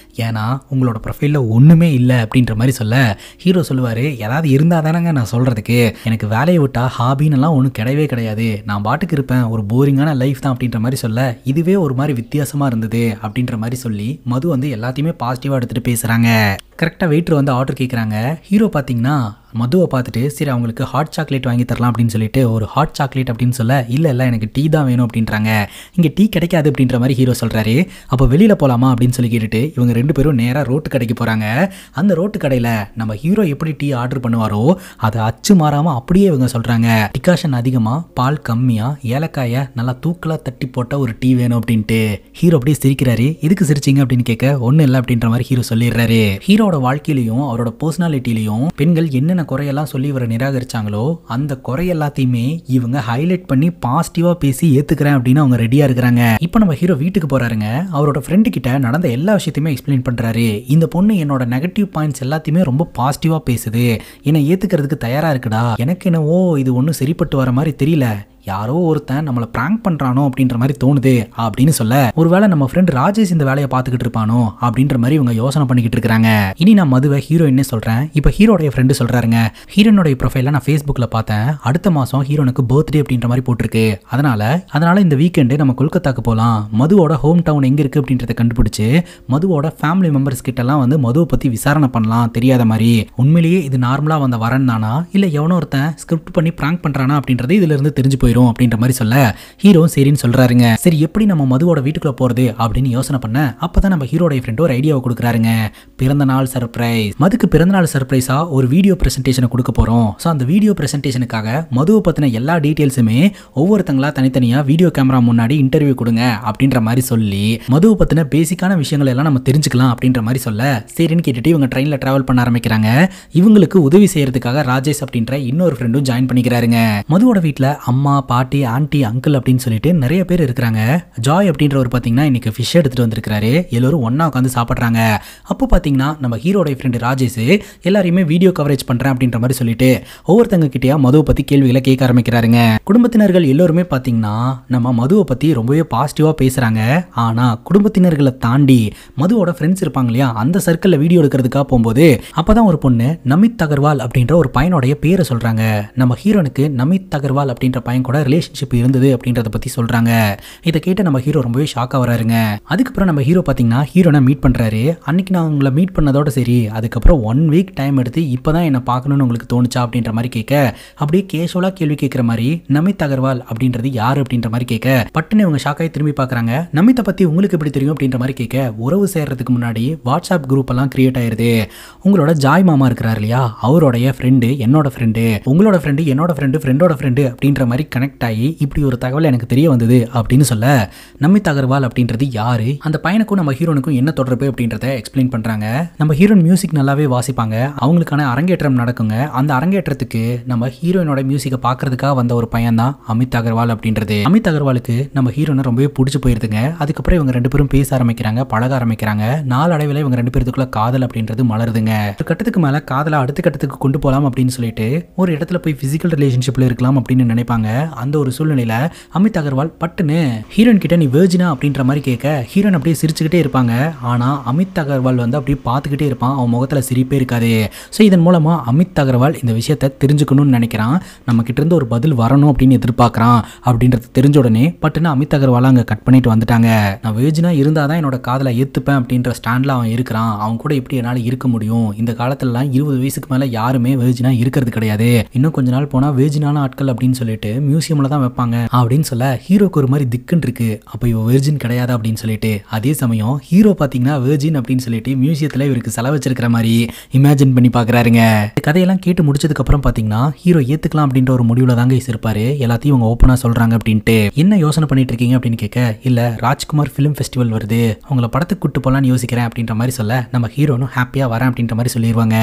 ஏன்னா உங்களோட ப்ரொஃபைல்ல ஒண்ணுமே இல்லை அப்படின்ற மாதிரி சொல்ல ஹீரோ சொல்லுவாரு, ஏதாவது இருந்தா தானங்க நான் சொல்றதுக்கு, எனக்கு வேலையை விட்டா ஹாபின்னு எல்லாம் ஒன்றும் கிடையவே கிடையாது, நான் பாட்டுக்கு இருப்பேன், ஒரு போரிங்கான லைஃப் தான் அப்படின்ற மாதிரி சொல்ல இதுவே ஒரு மாதிரி வித்தியாசமா இருந்தது அப்படின்ற மாதிரி சொல்லி மது வந்து எல்லாத்தையுமே பாசிட்டிவா எடுத்துட்டு பேசுறாங்க. கரெக்டாக வெயிட்டர் வந்து ஆர்டர் கேட்குறாங்க. ஹீரோ பார்த்தீங்கன்னா மதுவை பார்த்துட்டு சரி அவங்களுக்கு ஹாட் சாக்லேட் வாங்கி தரலாம் அப்படின்னு சொல்லிட்டு ஒரு ஹாட் சாக்லேட் அப்படின்னு சொல்ல இல்லை எனக்கு டீ தான் வேணும் அப்படின்றாங்க. இங்கே டீ கிடைக்காது அப்படின்ற மாதிரி ஹீரோ சொல்கிறாரு. அப்போ வெளியில் போகலாமா அப்படின்னு சொல்லி கேட்டுட்டு இவங்க 2 பேரும் நேராக ரோட்டு கடைக்கு போகிறாங்க. அந்த ரோட்டு கடையில் நம்ம ஹீரோ எப்படி டீ ஆர்டர் பண்ணுவாரோ அதை அச்சு மாறாமல் அப்படியே இவங்க சொல்கிறாங்க, டிகாஷன் அதிகமாக, பால் கம்மியாக, ஏலக்காயை நல்லா தூக்கலாக தட்டி போட்ட ஒரு டீ வேணும் அப்படின்ட்டு. ஹீரோ அப்படியே சிரிக்கிறாரு. எதுக்கு சிரிச்சிங்க அப்படின்னு கேட்க ஒன்றும் இல்லை அப்படின்ற மாதிரி ஹீரோ சொல்லிடுறாரு. ஹீரோட வாழ்க்கையிலையும் அவரோட பர்சனாலிட்டிலையும் பெண்கள் என்னென்ன குறையெல்லாம் சொல்லி இவரை நிராகரிச்சாங்களோ அந்த குறை எல்லாத்தையுமே இவங்க ஹைலைட் பண்ணி பாசிட்டிவா பேசி ஏத்துக்கிறேன் அப்படின்னு அவங்க ரெடியா இருக்கிறாங்க. இப்போ நம்ம ஹீரோ வீட்டுக்கு போறாருங்க. அவரோட ஃப்ரெண்டு கிட்ட நடந்த எல்லா விஷயத்தையுமே எக்ஸ்பிளைன் பண்றாரு. இந்த பொண்ணு என்னோட நெகட்டிவ் பாயிண்ட்ஸ் எல்லாத்தையுமே ரொம்ப பாசிட்டிவா பேசுது, என்னை ஏத்துக்கிறதுக்கு தயாரா இருக்குடா, எனக்கு என்னவோ இது ஒன்றும் சரிப்பட்டு வர மாதிரி தெரியல, யாரோ ஒருத்தன் நம்மளை பிராங்க் பண்றானோ அப்படின்ற மாதிரி தோணுது அப்படின்னு சொல்ல ஒருவேளை நம்ம ஃப்ரெண்ட் ராஜேஷ் இந்த வேலையை பார்த்துக்கிட்டு இருப்பானோ அப்படின்ற மாதிரி இவங்க யோசனை பண்ணிக்கிட்டு இருக்காங்க. இனி நான் மதுவை ஹீரோயின்னே சொல்றேன். இப்போ ஹீரோடைய ஃப்ரெண்டு சொல்றாருங்க, ஹீரோனுடைய ப்ரொஃபைல நான் ஃபேஸ்புக்கில் பார்த்தேன், அடுத்த மாதம் ஹீரோனுக்கு பர்த்டே அப்படின்ற மாதிரி போட்டிருக்கு, அதனால இந்த வீக்கெண்டு நம்ம கொல்கத்தாக்கு போகலாம், மதுவோட ஹோம் டவுன் எங்க இருக்கு அப்படின்றத கண்டுபிடிச்சு மதுவோட ஃபேமிலி மெம்பர்ஸ் கிட்டலாம் வந்து மதுவை பத்தி விசாரணை பண்ணலாம், தெரியாத மாதிரி உண்மையிலேயே இது நார்மலா வந்த வரன் தானா இல்லை எவனோ ஒருத்தன் ஸ்கிரிப்ட் பண்ணி பிராங்க் பண்றானா அப்படின்றது இதுல இருந்து தெரிஞ்சு போயிடும் அப்படின்ற மாதிரி சொல்ல ஹீரோ சரின்னு சொல்றாருங்க. சரி எப்படி நம்ம மதுவோட வீட்டுக்குள்ள போறது அப்படின்னு யோசனை பண்ண அப்பதான் நம்ம ஹீரோட ஃப்ரெண்ட் ஒரு ஐடியாவை கொடுக்குறாருங்க. பிறந்தநாள் சர்ப்ரைஸ். மதுக்கு பிறந்தநாள் சர்ப்ரைஸா ஒரு வீடியோ பிரசன்டேஷனை கொடுக்க போறோம். ஸோ அந்த வீடியோ பிரசன்டேஷனுக்காக மதுவை பத்தின எல்லா டீட்டெயில்ஸுமே ஒவ்வொருத்தங்களா தனித்தனியா வீடியோ கேமரா முன்னாடி இன்டர்வியூ கொடுங்க அப்படின்ற மாதிரி சொல்லி மதுவை பத்தின பேசிக்கான விஷயங்கள் எல்லாம் நம்ம தெரிஞ்சுக்கலாம் அப்படின்ற மாதிரி சொல்ல சரின்னு கேட்டுட்டு இவங்க ட்ரெயின்ல டிராவல் பண்ண ஆரம்பிக்கிறாங்க. இவங்களுக்கு உதவி செய்யறதுக்காக ராஜேஷ் அப்படின்ற இன்னொரு ஃப்ரெண்டும் ஜாயின் பண்ணிக்கிறாருங்க. மதுவோட வீட்டுல அம்மா, பாட்டி, ஆண்டி, அங்கிள் அப்படின்னு சொல்லிட்டு நிறைய பேர் இருக்கிறாங்க. ஜாய் அப்படின்றவர் பாத்தீங்கன்னா இன்னைக்கு ஃபிஷ் எடுத்துட்டு வந்திருக்காரு. எல்லாரும் ஒன்னா உட்காந்து சாப்பிடுறாங்க. அப்போ பாத்தீங்கன்னா நம்ம ஹீரோட ஃப்ரெண்ட் ராஜேஷ் எல்லாரையுமே வீடியோ கவரேஜ் பண்றேன் அப்படின்ற மாதிரி சொல்லிட்டு ஒவ்வொருத்தங்க கிட்டயா மதுவை பத்தி கேள்விகளை கேட்க ஆரம்பிக்கிறாருங்க. குடும்பத்தினர்கள் எல்லாருமே பாத்தீங்கன்னா நம்ம மதுவை பத்தி ரொம்பவே பாசிட்டிவா பேசுறாங்க. ஆனா குடும்பத்தினர்களை தாண்டி மதுவோட ஃப்ரெண்ட்ஸ் இருப்பாங்க இல்லையா, அந்த சர்க்கிள்ல வீடியோ எடுக்கிறதுக்காக போகும்போது அப்பதான் ஒரு பொண்ணு நமித் அகர்வால் அப்படின்ற ஒரு பையனுடைய பேரை சொல்றாங்க. நம்ம ஹீரோனுக்கு நமித் அகர்வால் அப்படின்ற பையன் கூட ரிலேஷன்ஷிப் இருந்தது அப்படின்றத பத்தி சொல்றாங்க. இதை கேட்டு நம்ம ஹீரோ ரொம்பவே ஷாக்கா வராருங்க. அதுக்கப்புறம் நம்ம ஹீரோ பாத்தீங்கன்னா ஹீரோனை மீட் பண்றாரு. அன்னைக்கு நான் உங்களை மீட் பண்ணதோட சரி, அதுக்கப்புறம் 1 வீக் டைம் எடுத்து இப்பதான் என்ன பார்க்கணும்னு உங்களுக்கு தோணுச்சா அப்படின்ற மாதிரி கேட்க அப்படியே கேஷுவலா கேள்வி கேட்கிற மாதிரி நமித் அகர்வால் அப்படின்றது யாரு அப்படின்ற மாதிரி கேட்க பட்டுன்னு இவங்க ஷாக்காய் திரும்பி பாக்குறாங்க. நமித்தை பத்தி உங்களுக்கு எப்படி தெரியும் அப்படின்ற மாதிரி கேட்க உறவு சேர்றதுக்கு முன்னாடி வாட்ஸ்அப் குரூப் எல்லாம் கிரியேட் ஆயிருது. உங்களோட ஜாய் மாமா இருக்கிறார் இல்லையா, அவருடைய ஃப்ரெண்டு என்னோட ஃப்ரெண்டு, உங்களோட ஃப்ரெண்டு என்னோட ஃப்ரெண்டு, ஃப்ரெண்டோட ஃப்ரெண்டு அப்படின்ற மாதிரி கனெக்ட் ஆகி இப்படி ஒரு தகவல் எனக்கு தெரிய வந்தது அப்படின்னு சொல்ல நமித் அகர்வால் அப்படின்றது யாரு, அந்த பையனுக்கும் நம்ம ஹீரோனுக்கும் என்ன தொடர்பு அப்படின்றத எக்ஸ்பிளைன் பண்றாங்க. நம்ம ஹீரோன் மியூசிக் நல்லாவே வாசிப்பாங்க. அவங்களுக்கான அரங்கேற்றம் நடக்குங்க. அந்த அரங்கேற்றத்துக்கு நம்ம ஹீரோயினோட மியூசிக்கை பாக்குறதுக்காக வந்த ஒரு பையன் தான் அமித் அகர்வால் அப்படின்றது. அமித் அகர்வாலுக்கு நம்ம ஹீரோனை ரொம்பவே பிடிச்சு போயிருதுங்க. அதுக்கப்புறம் இவங்க 2 பேரும் பேச ஆரம்பிக்கிறாங்க, பழக ஆரம்பிக்கிறாங்க. நாளடைவில் இவங்க 2 பேருக்குள்ள காதல் அப்படின்றது மலருதுங்க. ஒரு கட்டத்துக்கு மேல காதலை அடுத்த கட்டத்துக்கு கொண்டு போகலாம் அப்படின்னு சொல்லிட்டு ஒரு இடத்துல போய் பிசிக்கல் ரிலேஷன்ஷிப்ல இருக்கலாம் அப்படின்னு நினைப்பாங்க. அந்த ஒரு சூழ்நிலையில அமித் அகர்வால் பட்டுன்னு ஹீரோயின் கிட்ட நீ வெர்ஜினா அப்படின்ற மாதிரி கேட்க ஹீரோயின் அப்படியே சிரிச்சுக்கிட்டே இருப்பாங்க. ஆனா அமித் அகர்வால் வந்து அப்படியே பார்த்துக்கிட்டே இருப்பான். அவன் முகத்துல சிரிப்பே இருக்காது. ஸோ இதன் மூலமா அமித் அகர்வால் இந்த விஷயத்தை தெரிஞ்சுக்கணும்னு நினைக்கிறான். நம்ம கிட்ட இருந்து ஒரு பதில் வரணும் அப்படின்னு எதிர்பார்க்கறான். அப்படின்றது தெரிஞ்ச உடனே பட்டுன்னு அமித் அகர்வால் அங்க கட் பண்ணிட்டு வந்துட்டாங்க. நான் வெர்ஜினா இருந்தாதான் என்னோட காதலை ஏத்துப்பேன் அப்படின்ற ஸ்டாண்ட்ல அவன் இருக்கிறான். அவன் கூட எப்படி என்னால இருக்க முடியும்? இந்த காலத்துலலாம் 20 வயசுக்கு மேல யாருமே வெர்ஜினா இருக்கிறது கிடையாது. இன்னும் கொஞ்ச நாள் போனா வெர்ஜினான ஆட்கள் அப்படின்னு சொல்லிட்டு மியூசியம்ல தான் வைப்பாங்க அப்படின்னு சொல்ல ஹீரோக்கு ஒரு மாதிரி திக்குன்னு இருக்கு. அப்ப இவ வெர்ஜின் கிடையாது அப்படின்னு சொல்லிட்டு அதே சமயம் ஹீரோ பாத்தீங்கன்னா வெர்ஜின் அப்படின்னு சொல்லிட்டு மியூசியத்துல இவருக்கு செலவு வச்சிருக்கிற மாதிரி இமேஜின் பண்ணி பாக்குறாருங்க. கதையெல்லாம் கேட்டு முடிச்சதுக்கு அப்புறம் பாத்தீங்கன்னா ஹீரோ ஏத்துக்கலாம் அப்படின்ற ஒரு முடிவுல தாங்க இருப்பாரு. எல்லாத்தையும் இவங்க ஓப்பனா சொல்றாங்க அப்படின்ட்டு. என்ன யோசனை பண்ணிட்டு இருக்கீங்க அப்படின்னு கேட்க, இல்ல ராஜ்குமார் பிலிம் ஃபெஸ்டிவல் வருது, அவங்கள படத்துக்கு கூட்டு போலான்னு யோசிக்கிறேன் அப்படின்ற மாதிரி சொல்ல நம்ம ஹீரோனும் ஹாப்பியா வரேன் அப்படின்ற மாதிரி சொல்லிடுவாங்க.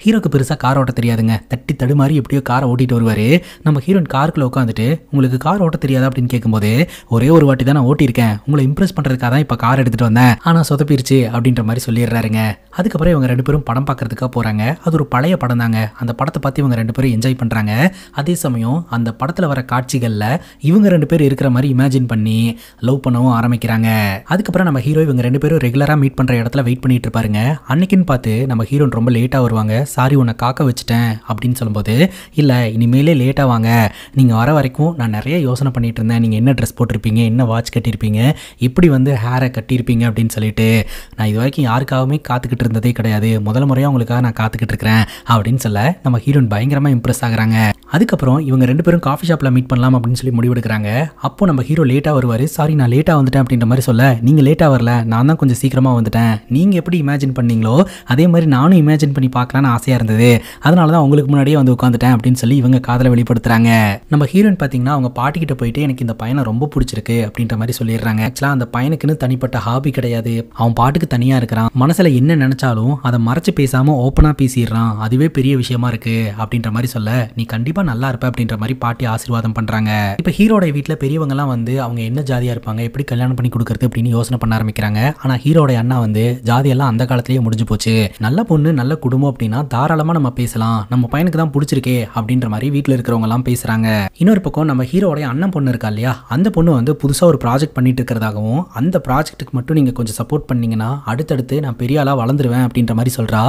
ஹீரோக்கு பெருசா கார் ஓட்ட தெரியாதுங்க. தட்டி தடுமாறி எப்படியோ காரை ஓட்டிட்டு வருவாரு. நம்ம ஹீரோயின் காருக்குள்ள உட்காந்துட்டு உங்களுக்கு கார் ஓட்ட தெரியாதா அப்படின்னு கேட்கும்போது ஒரே ஒரு வாட்டி தான் நான் ஓட்டியிருக்கேன், உங்களை இம்ப்ரெஸ் பண்றதுக்காக தான் இப்ப கார் எடுத்துட்டு வந்தேன், ஆனா சொதப்பிருச்சு அப்படின்ற மாதிரி சொல்லிடுறாருங்க. அதுக்கப்புறம் இவங்க ரெண்டு பேரும் படம் பார்க்கறதுக்காக போறாங்க. அது ஒரு பழைய படம் தாங்க. அந்த படத்தை பார்த்து இவங்க ரெண்டு பேரும் என்ஜாய் பண்றாங்க. அதே சமயம் அந்த படத்துல வர காட்சிகள்ல இவங்க ரெண்டு பேரும் இருக்கிற மாதிரி இமேஜின் பண்ணி லவ் பண்ணவும் ஆரம்பிக்கிறாங்க. அதுக்கப்புறம் நம்ம ஹீரோ இவங்க ரெண்டு பேரும் ரெகுலரா மீட் பண்ற இடத்துல வெயிட் பண்ணிட்டு இருப்பாருங்க. அன்னைக்குன்னு பார்த்து நம்ம ஹீரோன் ரொம்ப லேட்டா வருவாங்க. சாரி உன்னை காக்க வச்சுட்டேன் அப்படின்னு சொல்லும்போது, இல்ல இனிமேலே லேட்டா வாங்க, நீங்க வர வரைக்கும் நான் நிறைய யோசனை பண்ணிட்டு இருந்தேன். நீங்க என்ன ட்ரெஸ் போட்டிருப்பீங்க, என்ன வாட்ச் கட்டியிருப்பீங்க, இப்படி வந்து ஹேரை கட்டியிருப்பீங்க அப்படின்னு சொல்லிட்டு நான் இது வரைக்கும் யாருக்காகவுமே காத்துக்கிட்டு இருந்ததே கிடையாது, முதல் முறையா உங்களுக்காக நான் காத்துக்கிட்டு இருக்கிறேன் அப்படின்னு சொல்ல நம்ம ஹீரோயின் பயங்கரமா இம்ப்ரெஸ் ஆகுறாங்க. அதுக்கப்புறம் இவங்க ரெண்டு பேரும் காஃபி ஷாப்ல மீட் பண்ணலாம் அப்படின்னு சொல்லி முடிவெடுக்கிறாங்க. அப்போ நம்ம ஹீரோ லேட்டா வருவாரு. சாரி நான் லேட்டா வந்துட்டேன் அப்படின்ற மாதிரி சொல்ல, நீங்க லேட்டா வரல, நான் தான் கொஞ்சம் சீக்கிரமா வந்துட்டேன், நீங்க எப்படி இமேஜின் பண்ணீங்களோ அதே மாதிரி நானும் இமேஜின் பண்ணி பார்க்கலான்னு ஆசையா இருந்தது, அதனாலதான் உங்களுக்கு முன்னாடியே வந்து உட்காந்துட்டேன் அப்படின்னு சொல்லி இவங்க காதலை வெளிப்படுத்துறாங்க. நம்ம ஹீரோயின் பாத்தீங்கன்னா அவங்க பாட்டிக்கிட்ட போயிட்டு எனக்கு இந்த பையனை ரொம்ப பிடிச்சிருக்கு அப்படின்ற மாதிரி சொல்லிடுறாங்க. ஆக்சுவலா அந்த பையனுக்குன்னு தனிப்பட்ட ஹாபி கிடையாது, அவன் பாட்டுக்கு தனியா இருக்கிறான், மனசுல என்ன நினைச்சாலும் அதை மறைச்சு பேசாம ஓப்பனா பேசிடுறான், அதுவே பெரிய விஷயமா இருக்கு அப்படின்ற மாதிரி சொல்ல, நீ கண்டிப்பா நல்லா இருப்ப அப்படின்ற மாதிரி பாட்டி ஆசீர்வாதம் பண்றாங்க. இப்ப ஹீரோட வீட்டுல பெரியவங்க எல்லாம் வந்து அவங்க என்ன ஜாதியா இருப்பாங்க, எப்படி கல்யாணம் பண்ணி கொடுக்கறது அப்படின்னு யோசனை பண்ண ஆரம்பிக்கிறாங்க. ஆனா ஹீரோட அண்ணா வந்து ஜாதியெல்லாம் அந்த காலத்திலேயே முடிஞ்சு போச்சு, நல்ல பொண்ணு நல்ல குடும்பம் அப்படின்னா தாராளமா நம்ம பேசலாம், நம்ம பையனுக்கு தான் பிடிச்சிருக்கே அப்படின்ற மாதிரி வீட்டுல இருக்கிறவங்க எல்லாம் பேசுறாங்க. இன்னொரு பக்கம் நம்ம ஹீரோட அண்ணன் பொண்ணு இருக்கா இல்லையா, அந்த பொண்ணு வந்து புதுசா ஒரு ப்ராஜெக்ட் பண்ணிட்டு இருக்கிறதாகவும் அந்த ப்ராஜெக்ட்டுக்கு மட்டும் நீங்க கொஞ்சம் சப்போர்ட் பண்ணீங்கன்னா அடுத்தடுத்து நான் பெரிய ஆளா வளர்ந்துருவேன் அப்படின்ற மாதிரி சொல்றா.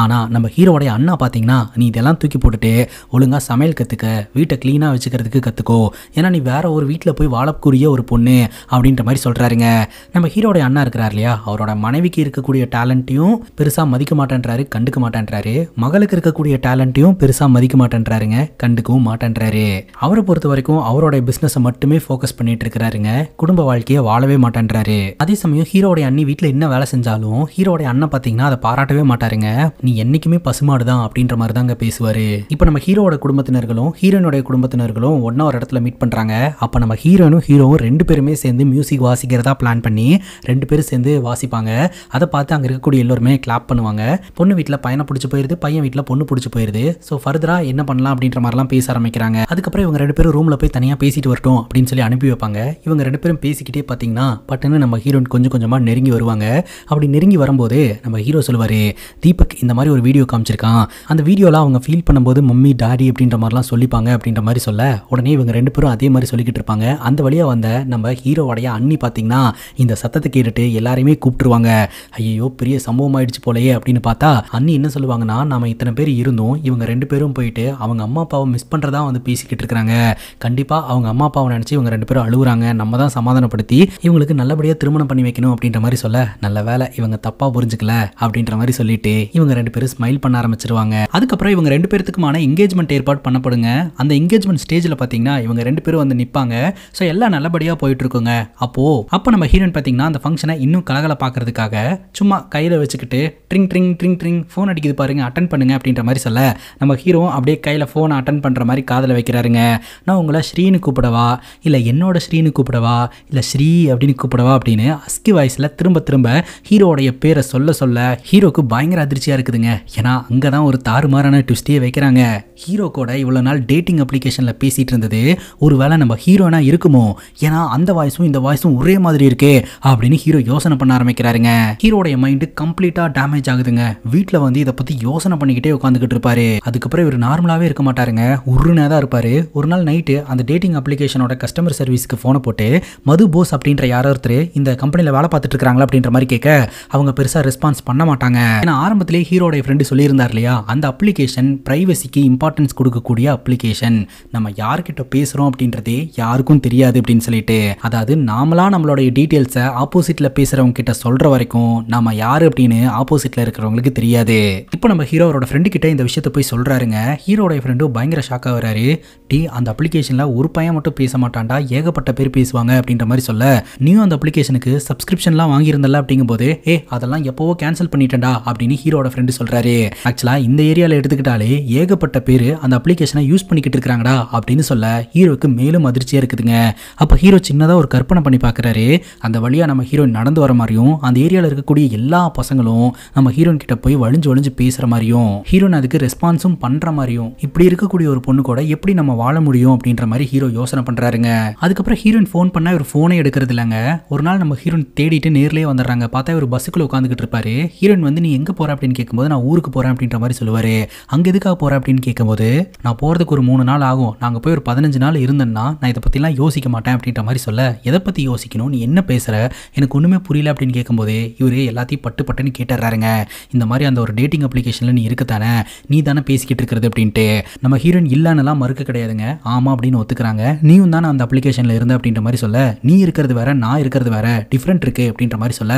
ஆனா நம்ம ஹீரோட அண்ணா பாத்தீங்கன்னா, நீ இதெல்லாம் தூக்கி போட்டுட்டு ஒழுங்கா சமையல் கத்துக்க, வீட்டை கிளீனா வச்சுக்கிறதுக்கு கத்துக்கோ, ஏன்னா நீ வேற ஒரு வீட்டுல போய் வாழக்கூடிய ஒரு பொண்ணு அப்படின்ற மாதிரி சொல்றாருங்க. நம்ம ஹீரோட அண்ணா இருக்கிறார் இல்லையா, அவரோட மனைவிக்கு இருக்கக்கூடிய டேலண்ட்டையும் பெருசா மதிக்க மாட்டேன்றாரு, கண்டுக்க மாட்டேன்றாரு, மகளுக்கு இருக்கக்கூடிய டேலண்ட்டையும் பெருசா மதிக்க மாட்டேன்றாருங்க, கண்டுக்கவும் மாட்டேன்றாரு. அவரை பொறுத்த வரைக்கும் அவரோட பிசினஸ் மட்டுமே ஃபோக்கஸ் பண்ணிட்டு இருக்கிறாருங்க, குடும்ப வாழ்க்கையை வாழவே மாட்டேன்றாரு. அதே சமயம் ஹீரோட அண்ணி வீட்டுல என்ன வேலை செஞ்சாலும் ஹீரோட அண்ணன் பாத்தீங்கன்னா அதை பாராட்டவே மாட்டாருங்க, நீ என்னைக்குமே பசுமாடு தான் அப்படின்ற மாதிரி தாங்க பேசுவாரு. இப்போ நம்ம ஹீரோட குடும்பத்தினர்களும் ஹீரோனுடைய குடும்பத்தினர்களும் ஒன்னா ஒரு இடத்துல மீட் பண்றாங்க. அப்ப நம்ம ஹீரோவும் ரெண்டு பேருமே சேர்ந்து மியூசிக் வாசிக்கிறதா பிளான் பண்ணி ரெண்டு பேரும் சேர்ந்து வாசிப்பாங்க. அதை பார்த்து அங்க இருக்கக்கூடிய எல்லாருமே கிளாப் பண்ணுவாங்க. பொண்ணு வீட்டுல பையனை பிடிச்சி போயிருது, பையன் வீட்டுல பொண்ணு பிடிச்சி போயிருது. ஸோ ஃபர்தரா என்ன பண்ணலாம் அப்படின்ற மாதிரிலாம் பேச ஆரம்பிக்கிறாங்க. அதுக்கப்புறம் இவங்க ரெண்டு பேரும் ரூம்ல போய் தனியா பேசிட்டு வரட்டும் அப்படின்னு சொல்லி அனுப்பி வைப்பாங்க. இவங்க ரெண்டு பேரும் பேசிக்கிட்டே பாத்தீங்கன்னா பட்டுன்னு நம்ம ஹீரோயின் கொஞ்சம் கொஞ்சமா நெருங்கி வருவாங்க. அப்படி நெருங்கி வரும்போது நம்ம ஹீரோ சொல்லுவாரு, தீபக் இந்த மாதிரி ஒரு வீடியோ காமிச்சிருக்கான், அந்த வீடியோல அவங்க ஃபீல் பண்ணும்போது மம்மி டாடி அப்படின்ற மாதிரிலாம் சொல்லிப்பாங்க அப்படின்ற மாதிரி சொல்ல, உடனே இவங்க ரெண்டு பேரும் அதே மாதிரி சொல்லிக்கிட்டு இருப்பாங்க. அந்த வழியா வந்த நம்ம ஹீரோவோடைய அண்ணி பாத்தீங்கன்னா இந்த சத்தத்தை கேட்டுட்டு எல்லாரையுமே கூப்பிட்டுருவாங்க. ஐயோ பெரிய சம்பவம் ஆயிடுச்சு போலயே அப்படின்னு பார்த்தா அண்ணி என்ன சொல்லுவாங்கன்னா, நாம இத்தனை பேர் இருந்தோம், இவங்க ரெண்டு பேரும் போயிட்டு அவங்க அம்மா அப்பாவை மிஸ் பண்றதா வந்து பேசிக்கிட்டு இருக்காங்க, கண்டிப்பா அவங்க அம்மா அப்பாவை நினைச்சு இவங்க ரெண்டு பேரும் அழுகுறாங்க, நம்ம தான் சமாதானப்படுத்தி இவங்களுக்கு நல்லபடியா திருமணம் பண்ணி வைக்கணும் அப்படின்ற மாதிரி சொல்ல, நல்ல வேலை இவங்க தப்பா புரிஞ்சுக்கல அப்படின்ற மாதிரி சொல்லிட்டு இவங்க ரெண்டு பேரும் ஸ்மைல் பண்ண ஆரம்பிச்சிருவாங்க. அதுக்கப்புறம் இவங்க ரெண்டு பேருக்குமான என்கேஜ்மெண்ட் ஏற்பாடு பண்ணப்படுங்க. அந்த என்கேஜ்மெண்ட் ஸ்டேஜ்ல பாத்தீங்கன்னா இவங்க ரெண்டு பேரும் வந்து நிப்பாங்க. ஸோ எல்லாம் நல்லபடியா போயிட்டு இருக்குங்க. அப்போ நம்ம ஹீரோயின் பாத்தீங்கன்னா அந்த ஃபங்க்ஷனை இன்னும் கலகல பாக்குறதுக்காக சும்மா கையில வச்சுக்கிட்டு drink drink drink drink phone அடிக்குது பாருங்க, அட்டன் பண்ணுங்க அப்படின்ற மாதிரி சொல்ல, நம்ம ஹீரோ அப்படியே கையில ஃபோனை அட்டன் பண்ற மாதிரி காதல வைக்கிறாருங்க. நான் உங்களை ஸ்ரீனு கூப்பிடவா, இல்ல என்னோட ஸ்ரீனு கூப்பிடவா, இல்ல ஸ்ரீ அப்படின்னு கூப்பிடவா அப்படின்னு அஸ்கி வாய்ஸ்ல திரும்ப திரும்ப ஹீரோடைய பேரை சொல்ல சொல்ல ஹீரோக்கு பயங்கர அதிர்ச்சியா இருக்குதுங்க. ஏன்னா அங்கதான் ஒரு தாறுமாறான ட்விஸ்டே வைக்கிறாங்க. ஹீரோ கூட இவ்வளவு இவ்வளவு நாள் டேட்டிங் அப்ளிகேஷன்ல பேசிட்டு இருந்தது ஒருவேளை நம்ம ஹீரோனா இருக்குமோ, ஏன்னா அந்த வாய்ஸும் இந்த வாய்ஸும் ஒரே மாதிரி இருக்கே அப்படின்னு ஹீரோ யோசனை பண்ண ஆரம்பிக்கிறாருங்க. ஹீரோடைய மைண்ட் கம்ப்ளீட்டா டேமேஜ் ஆகுதுங்க. வீட்டுல வந்து இதை பத்தி யோசனை பண்ணிக்கிட்டே உட்காந்துக்கிட்டு இருப்பாரு. அதுக்கப்புறம் இவர் நார்மலாவே இருக்க மாட்டாருங்க, உருனே தான் இருப்பாரு. ஒரு நாள் நைட்டு அந்த டேட்டிங் அப்ளிகேஷனோட கஸ்டமர் சர்வீஸ்க்கு போனை போட்டு மது போஸ் அப்படின்ற யாரோ ஒருத்தர் இந்த கம்பெனில வேலை பார்த்துட்டு இருக்காங்களா அப்படின்ற மாதிரி கேட்க அவங்க பெருசா ரெஸ்பான்ஸ் பண்ண மாட்டாங்க. ஏன்னா ஆரம்பத்திலே ஹீரோடைய ஃப்ரெண்டு சொல்லியிருந்தார் இல்லையா, அந்த அப்ளிகேஷன் பிரைவசிக்கு இம்பார்ட்டன்ஸ் கொடுக்கக்கூடிய அப்ளிகேஷன், நம்ம யார்கிட்ட பேசுறோம் அப்படின்றதே யாருக்கும் தெரியாது அப்படின்னு சொல்லிட்டு, அதாவது நாமளா நம்மளுடைய டீடைல்ஸை ஆப்போசிட்ல பேசுறவங்க கிட்ட சொல்ற வரைக்கும் நாம யாரு அப்படின்னு ஆப்போசிட்ல இருக்கிறவங்களுக்கு தெரியாது. இப்போ நம்ம ஹீரோவோட ஃப்ரெண்டு கிட்ட இந்த விஷயத்தை போய் சொல்றாருங்க. ஹீரோடைய ஃப்ரெண்டு பயங்கர ஷாக் ஆகுறாரு. அந்த அப்ளிகேஷன்ல ஒரு பையன் மட்டும் பேச மாட்டான்டா, ஏகப்பட்ட பேர் பேசுவாங்க அப்படின்ற மாதிரி சொல்ல, நீயும் அந்த அப்ளிகேஷனுக்கு சப்ஸ்கிரிப்ஷன்லாம் வாங்கியிருந்தல அப்படிங்கும்போது அதெல்லாம் எப்பவோ கேன்சல் பண்ணிட்டேன்டா அப்படின்னு ஹீரோட ஃப்ரெண்டு சொல்றாரு. ஆக்சுவலா இந்த ஏரியால எடுத்துக்கிட்டாலே ஏகப்பட்ட பேர் அந்த அப்ளிகேஷனை யூஸ் பண்ணிக்கிட்டு இருக்காங்கடா அப்படின்னு சொல்ல ஹீரோக்கு மேலும் அதிர்ச்சியா இருக்குதுங்க. அப்ப ஹீரோ சின்னதா ஒரு கற்பனை பண்ணி பாக்குறாரு. அந்த வழியா நம்ம ஹீரோயின் நடந்து வர மாதிரியும் அந்த ஏரியால இருக்கக்கூடிய எல்லா பசங்களும் நம்ம ஹீரோயின் கிட்ட போய் வழிஞ்சு வழிஞ்சு பேசுற மாதிரியும் ஹீரோயின் அதுக்கு ரெஸ்பான்ஸும் பண்ற மாதிரியும் இப்படி இருக்கக்கூடிய ஒரு பொண்ணு கூட எப்படி நம்ம வாழ முடியும் அப்படின்ற மாதிரி ஹீரோ யோசனை பண்றாருங்க. அதுக்கப்புறம் ஹீரோயின் ஃபோன் பண்ணா இவர் ஃபோனே எடுக்கிறது இல்லைங்க. ஒரு நாள் நம்ம ஹீரோயின் தேடிட்டு நேர்லயே வந்துடுறாங்க. பார்த்தா இவர் பஸ்ஸுக்குள்ள உட்காந்துக்கிட்டு இருப்பாரு. ஹீரோயின் வந்து நீ எங்க போற அப்படின்னு கேட்கும்போது நான் ஊருக்கு போறேன் அப்படின்ற மாதிரி சொல்லுவாரு. அங்க எதுக்காக போற அப்படின்னு கேட்கும்போது நான் போறதுக்கு ஒரு 3 நாள் ஆகும், நாங்க போய் ஒரு 15 நாள் இருந்தேன்னா நான் இதை பத்திலாம் யோசிக்க மாட்டேன் அப்படின்ற மாதிரி சொல்ல, எதை பத்தி யோசிக்கணும், நீ என்ன பேசுற, எனக்கு ஒண்ணுமே புரியல அப்படின்னு கேட்கும்போது இவரு எல்லாத்தையும் பட்டு பட்டுன்னு கேட்டுறாருங்க. இந்த மாதிரி அந்த ஒரு டேட்டிங் அப்ளிகேஷன்ல நீ இருக்கத்தானே, நீ தானே பேசிக்கிட்டு இருக்கிறது அப்படின்ட்டு. நம்ம ஹீரோயின் இல்லைன்னெல்லாம் மறுக்க கிடையாதுங்க, ஆமா அப்படின்னு ஒத்துக்கிறாங்க. நீயும் தானே அந்த அப்ளிகேஷன்ல இருந்த அப்படின்ற மாதிரி சொல்ல, நீ இருக்கிறது வேற நான் இருக்கிறது வேற, டிஃப்ரெண்ட் இருக்கு அப்படின்ற மாதிரி சொல்ல,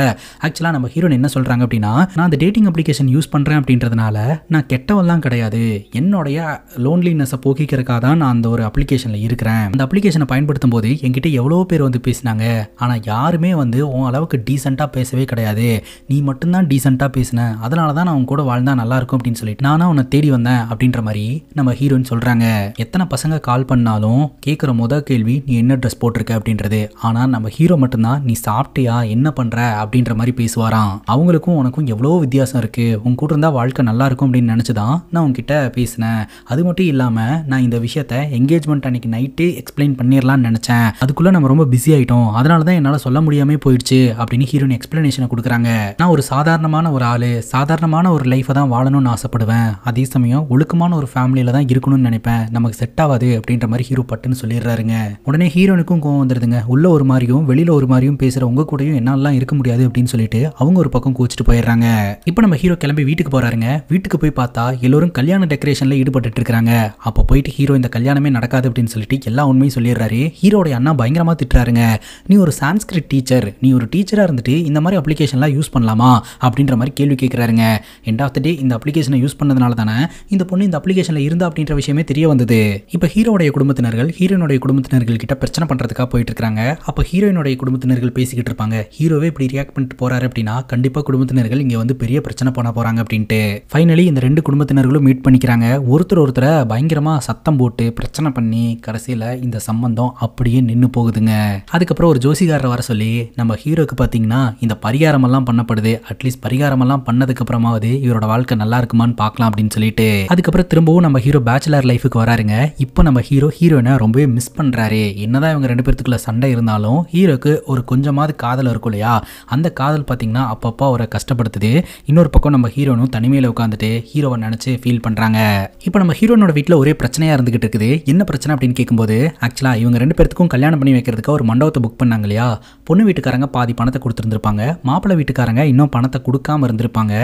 ஆக்சுவலா நம்ம ஹீரோயின் என்ன சொல்றாங்க அப்படின்னா, நான் அந்த டேட்டிங் அப்ளிகேஷன் யூஸ் பண்றேன் அப்படின்றதுனால நான் கெட்டவெல்லாம் கிடையாது, என்னுடைய லோன்லினஸை போக்கிக்கிறதுக்காக தான் நான் அந்த ஒரு அப்ளிகேஷன்ல இருக்கிறேன். அந்த அப்ளிகேஷனை பயன்படுத்தும் போது என்கிட்ட எவ்வளோ பேர் வந்து பேசினாங்க, ஆனா யாருமே வந்து உன் அளவுக்கு டீசெண்டா பேசவே கிடையாது, நீ மட்டும்தான் டீசெண்டா பேசின, அதனால தான் நான் உன் கூட வாழ்ந்தா நல்லா இருக்கும் அப்படின்னு சொல்லிட்டு நானா உன்னை தேடி வந்தேன் அப்படின்ற மாதிரி நம்ம ஹீரோயின் சொல்றாங்க. எத்தனை பசங்க கால் பண்ணாலும் கேட்குற முதல் கேள்வி நீ என்ன ட்ரெஸ் போட்டிருக்க அப்படின்றது. ஆனா நம்ம ஹீரோ மட்டும்தான் நீ சாப்பிட்டியா என்ன பண்ற அப்படின்ற மாதிரி பேசுவாராம். அவங்களுக்கும் உனக்கும் எவ்வளோ வித்தியாசம் இருக்கு, உன் கூட இருந்தா வாழ்க்கை நல்லா இருக்கும் அப்படின்னு நினைச்சுதான் நான் உன்கிட்ட பேசினேன். அது மட்டும் இல்லாம நான் இந்த விஷயத்த என்கேஜ்மெண்ட் அன்னைக்கு நைட்டே எக்ஸ்பிளைன் பண்ணிடலாம்னு நினைச்சேன், அதுக்குள்ள நம்ம ரொம்ப பிஸி ஆயிட்டோம், அதனாலதான் என்னால சொல்ல முடியாம போயிடுச்சு அப்படின்னு ஹீரோயின் எக்ஸ்பிளனேஷனை கொடுக்குறாங்க. நான் ஒரு சாதாரணமான ஒரு ஆளு, சாதாரணமான ஒரு லைஃபை தான் வாழணும்னு ஆசைப்படுவேன், அதே சமயம் ஒழுக்கமான ஒரு ஃபேமிலியில தான் இருக்கணும்னு நினைப்பேன், நமக்கு செட் ஆகாது அப்படின்ற மாதிரி ஹீரோ பட்டுன்னு சொல்லிடுறாருங்க. உடனே ஹீரோனுக்கும் கோவம் வந்துடுதுங்க. உள்ள ஒரு மாதிரியும் வெளியில ஒரு மாதிரியும் பேசுற உங்க கூடயும் என்னாலாம் இருக்க முடியாது அப்படின்னு சொல்லிட்டு அவங்க ஒரு பக்கம் கூச்சிட்டு போயிடுறாங்க. இப்போ நம்ம ஹீரோ கிளம்பி வீட்டுக்கு போறாருங்க. வீட்டுக்கு போய் பார்த்தா எல்லாரும் கல்யாண டெக்கரேஷன்ல ஈடுபட்டு இருக்காங்க. அப்போ போயிட்டு ஹீரோ இந்த கல்யாணமே நடக்காது அப்படின்னு சொல்லிட்டு எல்லா உண்மையும் சொல்லிடுறாரு. ஹீரோடைய அண்ணா பயங்கரமா திட்டுறாருங்க. நீ ஒரு சான்ஸ்கிரிட் டீச்சர், நீ ஒரு டீச்சரா இருந்துட்டு இந்த மாதிரி அப்ளிகேஷன்லாம் யூஸ் பண்ணலாமா அப்படின்ற மாதிரி கேள்வி கேட்கிறாருங்க. எண்ட் ஆஃப் த டே இந்த அப்ளிகேஷனை யூஸ் பண்ணதுனால தானே இந்த பொண்ணு இந்த அப்ளிகேஷன்ல இருந்தா அப்படின்ற விஷயமே தெரிய வந்தது. இப்போ ஹீரோடைய குடும்பத்தினர்கள் ஹீரோனுடைய குடும்பத்தினர்கள் கிட்ட பிரச்சனை பண்றதுக்காக போயிட்டு இருக்காங்க. அப்போ ஹீரோயினுடைய குடும்பத்தினர்கள் பேசிக்கிட்டு இருப்பாங்க. ஹீரோவே இப்படி ரியாக்ட் பண்ணிட்டு போறாரு அப்படின்னா கண்டிப்பா குடும்பத்தினர்கள் இங்க வந்து பெரிய பிரச்சனை பண்ண போறாங்க அப்படின்ட்டு. ஃபைனலி இந்த ரெண்டு குடும்பத்தினர்களும் மீட் பண்ணிக்கிறாங்க. ஒருத்தரை பயங்கரமா சத்தம் போட்டு பிரச்சனை பண்ணி கடைசியில இந்த சம்பந்தம் அப்படியே நின்னு போகுதுங்க. அதுக்கப்புறம் ஒரு ஜோசிகாரரை வர சொல்லி நம்ம ஹீரோக்கு பாத்தீங்கன்னா இந்த பரிகாரம் எல்லாம் பண்ணப்படுது, அட்லீஸ்ட் பரிகாரம் எல்லாம் பண்ணதுக்கு அப்புறமாவது இவரோட வாழ்க்கை நல்லா இருக்குமான்னு பார்க்கலாம் அப்படின்னு சொல்லிட்டு அதுக்கப்புறம் திரும்பவும் நம்ம ஹீரோ பேச்சுலர் லைஃபுக்கு வராருங்க. இப்போ நம்ம ஹீரோ ஹீரோயினை ரொம்பவே மிஸ் பண்றாரு. என்னதான் இவங்க ரெண்டு பேர்த்துக்குள்ள சண்டை இருந்தாலும் ஹீரோக்கு ஒரு கொஞ்சமாவது காதல் இருக்கும் இல்லையா, அந்த காதல் பாத்தீங்கன்னா அப்பப்போ அவரை கஷ்டப்படுத்துது. இன்னொரு பக்கம் நம்ம ஹீரோனும் தனிமையில உட்காந்துட்டு ஹீரோவை நினைச்சு ஃபீல் பண்றாங்க. இப்போ நம்ம ஹீரோனோட வீட்டில் ஒரே பிரச்சனையா இருந்துகிட்டு இருக்குது. என்ன பிரச்சனை அப்படின்னு கேட்கும்போது ஆக்சுவலா இவங்க ரெண்டு பேர்த்துக்கும் கல்யாணம் பண்ணி வைக்கிறதுக்கு ஒரு மண்டபத்தை புக் பண்ணாங்க இல்லையா, பொண்ணு வீட்டுக்காரங்க பாதி பணத்தை கொடுத்துருந்துருப்பாங்க, மாப்பிள்ளை வீட்டுக்காரங்க இன்னும் பணத்தை கொடுக்காம இருந்திருப்பாங்க.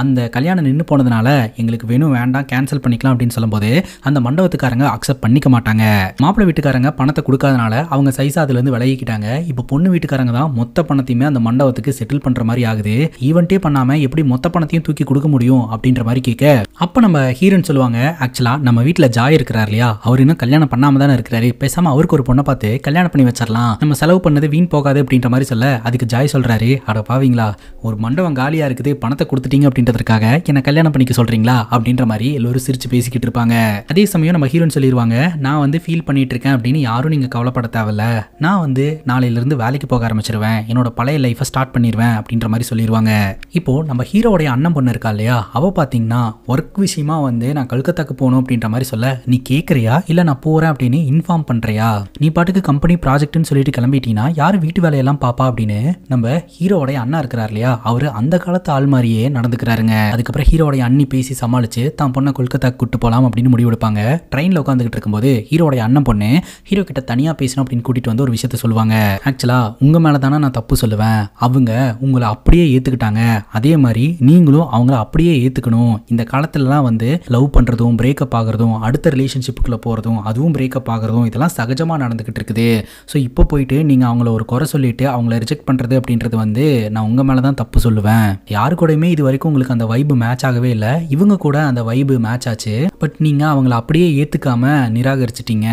அந்த கல்யாணம் நின்று போனதுனால எங்களுக்கு வேணும் வேண்டாம் கேன்சல் பண்ணிக்கலாம் அப்படின்னு சொல்லும்போது அந்த மண்டபத்துக்காரங்க அக்செப்ட் பண்ணிக்க மாட்டாங்க. மாப்பிள்ளை வீட்டுக்காரங்க பணத்தை கொடுக்காதனால அவங்க சைஸா அதுல இருந்து விலகிக்கிட்டாங்க. இப்போ பொண்ணு வீட்டுக்காரங்க தான் மொத்த பணத்தையுமே அந்த மண்டபத்துக்கு செட்டில் பண்ற மாதிரி ஆகுது. ஈவென்ட்டே பண்ணாம எப்படி மொத்த பணத்தையும் தூக்கி கொடுக்க முடியும் அப்படின்ற மாதிரி கேட்க அப்ப நம்ம ஹீரோன்னு சொல்லுவாங்க, ஆக்சுவலா நம்ம வீட்டுல ஜாய் இருக்கிறார் இல்லையா, அவர் இன்னும் கல்யாணம் பண்ணாம தானே இருக்கிறாரு, பேசாம அவருக்கு ஒரு பொண்ணை பார்த்து கல்யாணம் பண்ணி வச்சிடலாம், நம்ம செலவு பண்ணது வீண் போகாது அப்படின்ற மாதிரி சொல்ல அதுக்கு ஜாய் சொல்றாரு, அட பாவீங்களா, ஒரு மண்டபம் காலியா இருக்குது பணத்தை கொடுத்துட்டீங்க அப்படின்றதுக்காக என்ன கல்யாணம் பண்ணிக்க சொல்றீங்களா அப்படின்ற மாதிரி எல்லாரும் சிரிச்சு பேசிக்கிட்டு இருப்பாங்க. அதே சமயம் நம்ம ஹீரோன்னு சொல்லிடுவாங்க, நான் வந்து ஃபீல் பண்ணிட்டு இருக்கேன் அப்படின்னு யாரும் நீங்க கவலைப்பட தேவையில்ல, நான் வந்து நாளையில இருந்து வேலைக்கு போக ஆரம்பிச்சிருவேன், என்னோட பழைய லைஃபை ஸ்டார்ட் பண்ணிடுவேன் அப்படின்ற மாதிரி சொல்லிடுவாங்க. இப்போ நம்ம ஹீரோடைய அண்ணன் பொண்ணு இருக்கா இல்லையா, அவ பாத்தீங்கன்னா ஒர்க் விஷயமா வந்து நான் கல்கத்தாக்கு போகணும் அப்படின்ற மாதிரி மாதிரி சொல்ல, நீ கேட்குறியா இல்லை நான் போகிறேன் அப்படின்னு இன்ஃபார்ம் பண்ணுறியா? நீ பாட்டுக்கு கம்பெனி ப்ராஜெக்ட்னு சொல்லிட்டு கிளம்பிட்டீங்கன்னா யார் வீட்டு வேலையெல்லாம் பாப்பா அப்படின்னு நம்ம ஹீரோடைய அண்ணா இருக்கிறார் இல்லையா, அவர் அந்த காலத்து ஆள் மாதிரியே நடந்துக்கிறாருங்க. அதுக்கப்புறம் ஹீரோடைய அண்ணி பேசி சமாளித்து தான் பொண்ணை கொல்கத்தாக்கு கூட்டு போகலாம் அப்படின்னு முடிவெடுப்பாங்க. ட்ரெயினில் உட்காந்துக்கிட்டு இருக்கும்போது ஹீரோடைய அண்ணன் பொண்ணு ஹீரோ கிட்ட தனியாக பேசணும் அப்படின்னு கூட்டிகிட்டு வந்து ஒரு விஷயத்த சொல்லுவாங்க. ஆக்சுவலாக உங்கள் மேலே தானே நான் தப்பு சொல்லுவேன், அவங்க உங்களை அப்படியே ஏற்றுக்கிட்டாங்க, அதே மாதிரி நீங்களும் அவங்கள அப்படியே ஏற்றுக்கணும். இந்த காலத்துலலாம் வந்து லவ் பண்ணுறதும் பிரேக்கப் ஆகிறதும் அடுத்த ரிலேஷன்ஷிப்புக்குள்ளே போகிறதும் அதுவும் பிரேக்கப் ஆகிறதும் இதெல்லாம் சகஜமாக நடந்துக்கிட்டு இருக்குது. ஸோ இப்போ போயிட்டு நீங்கள் அவங்கள ஒரு குறை சொல்லிட்டு அவங்கள ரிஜெக்ட் பண்ணுறது அப்படின்றது வந்து நான் உங்கள் மேலே தான் தப்பு சொல்லுவேன். யாரு கூடயுமே இது வரைக்கும் உங்களுக்கு அந்த வைப்பு மேட்ச் ஆகவே இல்லை, இவங்க கூட அந்த வைப்பு மேட்ச் ஆச்சு, பட் நீங்கள் அவங்கள அப்படியே ஏற்றுக்காம நிராகரிச்சிட்டீங்க,